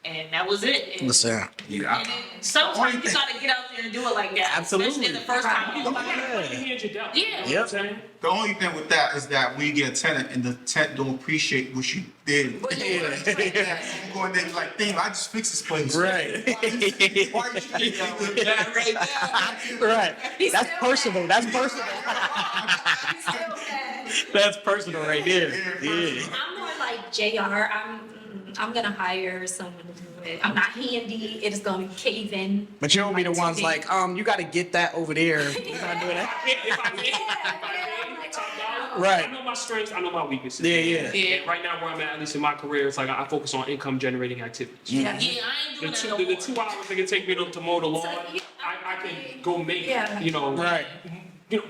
Speaker 4: and that was it. And,
Speaker 1: Listen.
Speaker 5: Yeah,
Speaker 4: and then sometimes you gotta get out there and do it like that.
Speaker 1: Absolutely.
Speaker 4: Especially the first time you go back.
Speaker 3: Your hands are dealt.
Speaker 4: Yeah.
Speaker 3: You know what
Speaker 1: Yep.
Speaker 3: I'm saying?
Speaker 6: The only thing with that is that when you get a tenant and the tenant don't appreciate what you did. You go in there, you're like, damn, I just fixed this place.
Speaker 1: Right.
Speaker 6: Why you treat that right now?
Speaker 1: Right. That's personal. That's personal.
Speaker 2: He's still mad.
Speaker 1: That's personal right there. Yeah.
Speaker 2: I'm more like JR. I'm gonna hire someone to do it. I'm not handy. It is gonna cave in.
Speaker 1: But you don't be the ones
Speaker 2: today.
Speaker 1: like, you got to get that over there. You're not doing that.
Speaker 3: If I
Speaker 2: Yeah,
Speaker 3: may,
Speaker 2: I'm like,
Speaker 3: top
Speaker 2: oh,
Speaker 3: dollar,
Speaker 1: Right.
Speaker 3: I know my strengths, I know my weaknesses.
Speaker 1: Yeah, yeah.
Speaker 4: Yeah.
Speaker 3: And right now, where I'm at least in my career, it's like I focus on income generating activities.
Speaker 2: Yeah.
Speaker 4: Yeah, I ain't
Speaker 3: The
Speaker 4: doing that
Speaker 3: two,
Speaker 4: no
Speaker 3: the
Speaker 4: more.
Speaker 3: 2 hours it can take me to mow the lawn,
Speaker 2: yeah,
Speaker 3: I can go make,
Speaker 2: Yeah.
Speaker 1: Right.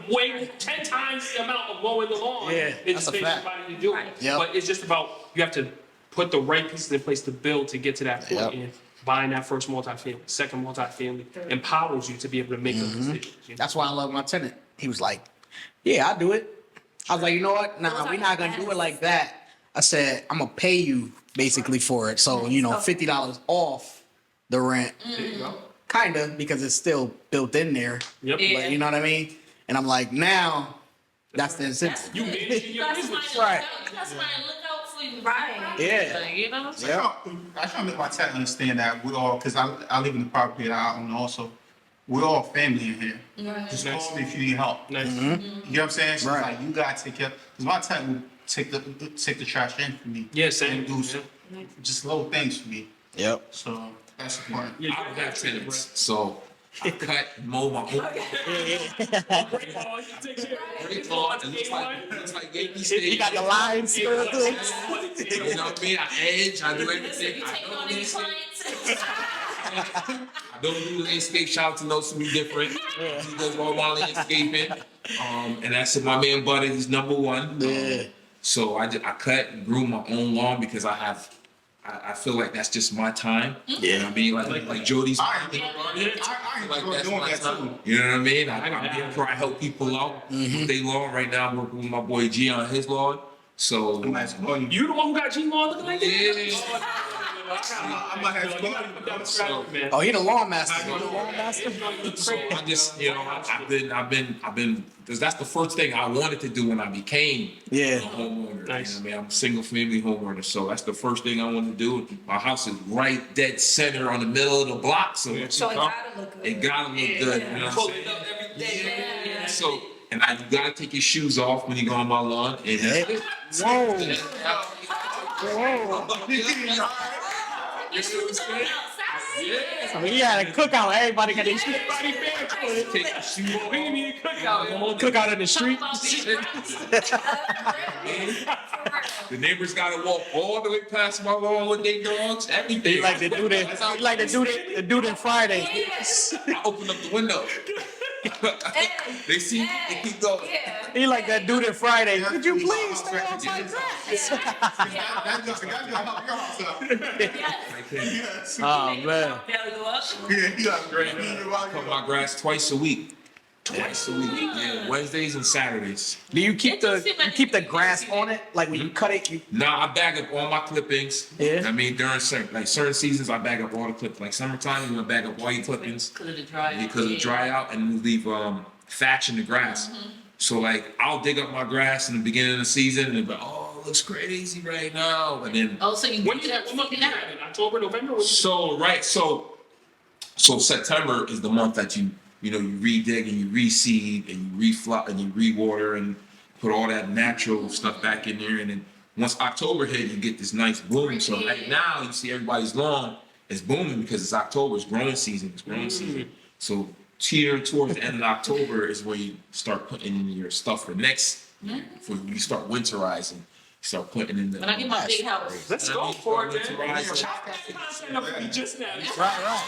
Speaker 3: way 10 times the amount of mowing the lawn.
Speaker 1: Yeah,
Speaker 3: It
Speaker 1: that's
Speaker 3: just
Speaker 1: a
Speaker 3: takes
Speaker 1: fact.
Speaker 3: somebody to do it.
Speaker 2: Right.
Speaker 1: Yep.
Speaker 3: But it's just about, you have to put the right pieces in place to build to get to that point.
Speaker 1: Yep.
Speaker 3: And buying that first multifamily, second multifamily empowers you to be able to make those decisions. You know?
Speaker 1: That's why I love my tenant. He was like, yeah, I'll do it. I was like, you know what? Nah,
Speaker 2: Those
Speaker 1: we're
Speaker 2: are
Speaker 1: not
Speaker 2: the
Speaker 1: going to do it
Speaker 2: best.
Speaker 1: like that. I said, I'm going to pay you basically for it. So, you know, $50 off the rent.
Speaker 3: There you go.
Speaker 1: Kind of, because it's still built in there.
Speaker 3: Yep.
Speaker 4: Yeah.
Speaker 1: But you know what I mean? And I'm like, now, that's the incentive.
Speaker 3: You managing
Speaker 4: You
Speaker 3: your
Speaker 4: got
Speaker 3: business.
Speaker 4: somebody
Speaker 1: Right.
Speaker 4: to look out, you got somebody to look out for you.
Speaker 2: Right.
Speaker 1: Yeah.
Speaker 4: Like, you know?
Speaker 1: Yep.
Speaker 6: I try to make my tenant understand that we all, because I live in the property that I own also. We're all family in here. Just
Speaker 3: Nice.
Speaker 6: call me if you need help.
Speaker 3: Nice.
Speaker 6: You know what I'm saying? So
Speaker 1: Right.
Speaker 6: it's like you gotta take care. Because my tenant will take the trash in for me.
Speaker 3: Yeah, same.
Speaker 6: And do just little things for me.
Speaker 1: Yep.
Speaker 6: So that's important.
Speaker 3: Yeah,
Speaker 5: I don't have tenants, so I cut, mow my own.
Speaker 3: Great lawn, you take care of
Speaker 5: Great
Speaker 3: it.
Speaker 5: lawn, it looks like Yankee
Speaker 1: You
Speaker 5: Stadium.
Speaker 1: got your lines.
Speaker 5: You know what I mean? I edge, I do
Speaker 4: You
Speaker 5: everything. I
Speaker 4: taking on
Speaker 5: don't
Speaker 4: any
Speaker 5: landscape.
Speaker 4: clients?
Speaker 5: I don't do landscape. Shout out to know something different. He does all my landscaping. And that's my man Buddy. He's number one.
Speaker 1: Yeah.
Speaker 5: So I cut and grew my own lawn because I feel like that's just my time. You know what I mean? Like Jody's.
Speaker 6: I
Speaker 5: Like
Speaker 6: enjoy
Speaker 5: that's
Speaker 6: doing
Speaker 5: my
Speaker 6: that
Speaker 5: time.
Speaker 6: too.
Speaker 5: You know what I mean? I'm here for I help people out with their lawn. Right now I'm working with my boy G on his lawn. So
Speaker 6: Nice going.
Speaker 3: You the one who got G-Lawn looking like that?
Speaker 5: yeah.
Speaker 6: I might have to
Speaker 5: So-
Speaker 3: Man.
Speaker 1: Oh, he the lawn master. You the lawn master?
Speaker 5: So I just, I've been, because that's the first thing I wanted to do when I became
Speaker 1: Yeah.
Speaker 5: a homeowner.
Speaker 3: Nice.
Speaker 5: You know what I mean? I'm a single family homeowner, so that's the first thing I wanted to do. My house is right dead center on the middle of the block, so
Speaker 2: So it gotta look good.
Speaker 5: it gotta look good. You know what I'm saying? Yeah. So, and you gotta take your shoes off when you go on my lawn. And that's it.
Speaker 1: Whoa.
Speaker 5: You see what I'm saying? Yeah.
Speaker 1: So he had a cookout. Everybody got their shit.
Speaker 5: Take your shoes off.
Speaker 3: We didn't need a cookout. man.
Speaker 1: Cookout in the street.
Speaker 5: The neighbors gotta walk all the way past my lawn with their dogs, everything.
Speaker 1: He like to do that. He like to do that Friday.
Speaker 5: I open up the window. They see me, they keep going.
Speaker 1: He like that dude that Friday. Could you please stay off my grass?
Speaker 6: That's gonna help your house out. Yes.
Speaker 1: Oh man.
Speaker 6: Yeah, you got great.
Speaker 5: Cut my grass twice a week. Twice a week. Yeah, Wednesdays and Saturdays.
Speaker 1: Do you keep the grass on it? Like when you cut it, you
Speaker 5: Nah, I bag up all my clippings.
Speaker 1: Yeah.
Speaker 5: I mean, during certain seasons, I bag up all the clippings. Like summertime, you gonna bag up all your clippings
Speaker 4: Because of the dry.
Speaker 5: because it dry out and you leave thatch in the grass. So like, I'll dig up my grass in the beginning of the season and be, oh, it looks crazy right now, and then
Speaker 4: Oh, so you
Speaker 3: When
Speaker 4: do
Speaker 3: you
Speaker 4: that
Speaker 3: what month
Speaker 4: when
Speaker 3: you
Speaker 4: you
Speaker 3: had it? October, November? When you-
Speaker 5: so September is the month that you re-dig and you reseed and you reflop and you re-water and put all that natural stuff back in there, and then once October hit, you get this nice bloom. So right now you see everybody's lawn is booming because it's October, it's growing season, So here towards the end of October is where you start putting in your stuff for next, for you start winterizing. Start putting in the.
Speaker 4: When I get my big house.
Speaker 3: Let's go for it, man.
Speaker 5: Winterize.
Speaker 3: Content up for me just now.
Speaker 1: right.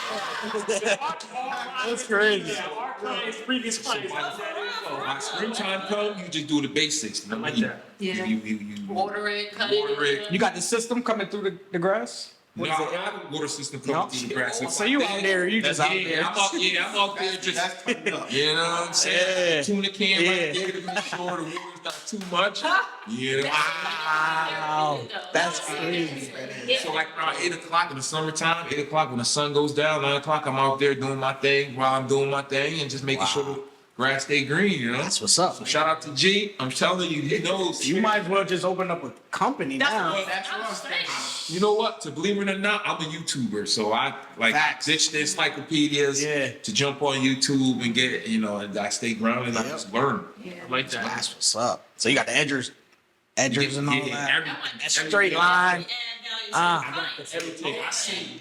Speaker 1: That's crazy.
Speaker 3: Yeah, our clients, previous clients.
Speaker 5: When springtime come, you just do the basics.
Speaker 3: I like
Speaker 5: You-
Speaker 3: that.
Speaker 4: Yeah.
Speaker 5: You
Speaker 4: Water it, cut
Speaker 5: water
Speaker 4: it.
Speaker 5: it.
Speaker 1: You got the system coming through the grass?
Speaker 5: No,
Speaker 1: What is
Speaker 5: I
Speaker 1: it?
Speaker 5: have a water system
Speaker 1: No?
Speaker 5: coming through the grass.
Speaker 1: So you out there, you just out there.
Speaker 5: I'm out there just,
Speaker 6: That's turned up.
Speaker 5: you know what I'm saying?
Speaker 1: Yeah.
Speaker 5: Tuna can
Speaker 1: Yeah.
Speaker 5: right there to make sure the water's not too much. You know?
Speaker 1: Wow. That's crazy.
Speaker 5: So like around 8 o'clock in the summertime, 8 o'clock when the sun goes down, 9 o'clock, I'm out there doing my thing while I'm doing my thing and just making sure grass stay green, you know?
Speaker 1: That's what's up.
Speaker 5: So shout out to G. I'm telling you, he knows.
Speaker 1: You might as well just open up a company now.
Speaker 6: That's what I'm saying.
Speaker 5: You know what? To believe it or not, I'm a YouTuber, so I like
Speaker 1: Facts.
Speaker 5: ditch the encyclopedias
Speaker 1: Yeah.
Speaker 5: to jump on YouTube and get, you know, and I stay grounded and I
Speaker 1: Yep.
Speaker 5: just learn.
Speaker 4: Yeah.
Speaker 3: I like that.
Speaker 1: That's what's up. So you got the edgers and all that.
Speaker 5: everything.
Speaker 1: That straight line.
Speaker 5: Everything.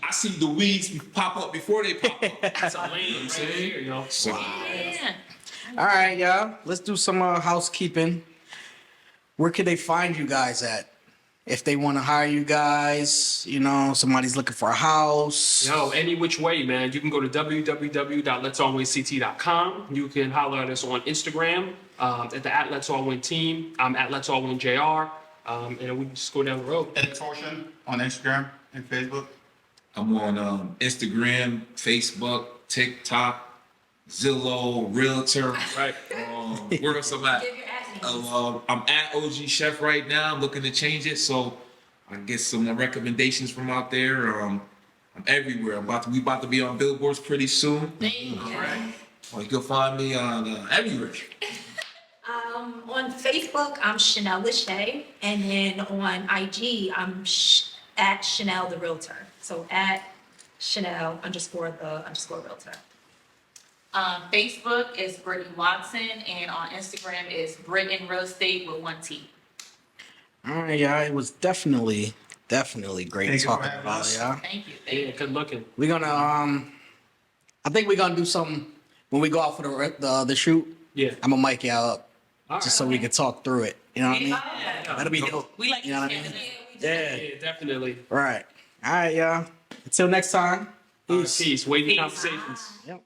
Speaker 5: I see the weeds pop up before they pop up.
Speaker 3: That's a lane right here, you know.
Speaker 5: So
Speaker 4: Yeah.
Speaker 1: All right, y'all. Let's do some housekeeping. Where can they find you guys at? If they want to hire you guys, you know, somebody's looking for a house.
Speaker 3: Yo, any which way, man. You can go to www.let'sallwinct.com. You can holler at us on Instagram at the @Let'sAllWinTeam. I'm at Let'sAllWinJR. And then we can just go down the road.
Speaker 6: Any torsion on Instagram and Facebook?
Speaker 5: I'm on Instagram, Facebook, TikTok, Zillow, Realtor.
Speaker 3: Right.
Speaker 5: Where else I'm at?
Speaker 2: Give your ad names.
Speaker 5: I'm at OG Chef right now. I'm looking to change it, so I get some recommendations from out there. I'm everywhere. We about to be on billboards pretty soon. Well, you can find me on everywhere.
Speaker 2: On Facebook, I'm Chanel Lachey, and then on IG, I'm at Chanel the Realtor. So at Chanel _the _realtor.
Speaker 4: Facebook is Brittany Watson, and on Instagram is Britain Real Estate with 1 T.
Speaker 1: All right, y'all. It was definitely great
Speaker 6: Thank you for
Speaker 1: talking
Speaker 6: having
Speaker 1: about
Speaker 6: us.
Speaker 1: it, y'all.
Speaker 4: Thank you.
Speaker 3: Yeah, good looking.
Speaker 1: We're gonna I think we're gonna do something when we go out for the shoot.
Speaker 3: Yeah.
Speaker 1: I'm gonna mic y'all up
Speaker 3: All
Speaker 1: just
Speaker 3: right.
Speaker 1: so we can talk through it. You know what I mean?
Speaker 4: Yeah.
Speaker 1: That'll be dope.
Speaker 4: We like
Speaker 1: You know what I
Speaker 4: to
Speaker 1: mean?
Speaker 4: share
Speaker 1: Yeah.
Speaker 3: Yeah, definitely.
Speaker 1: Right. All right, y'all. Until next time.
Speaker 3: Peace. Wavy
Speaker 4: Peace.
Speaker 3: conversations.
Speaker 1: Yep.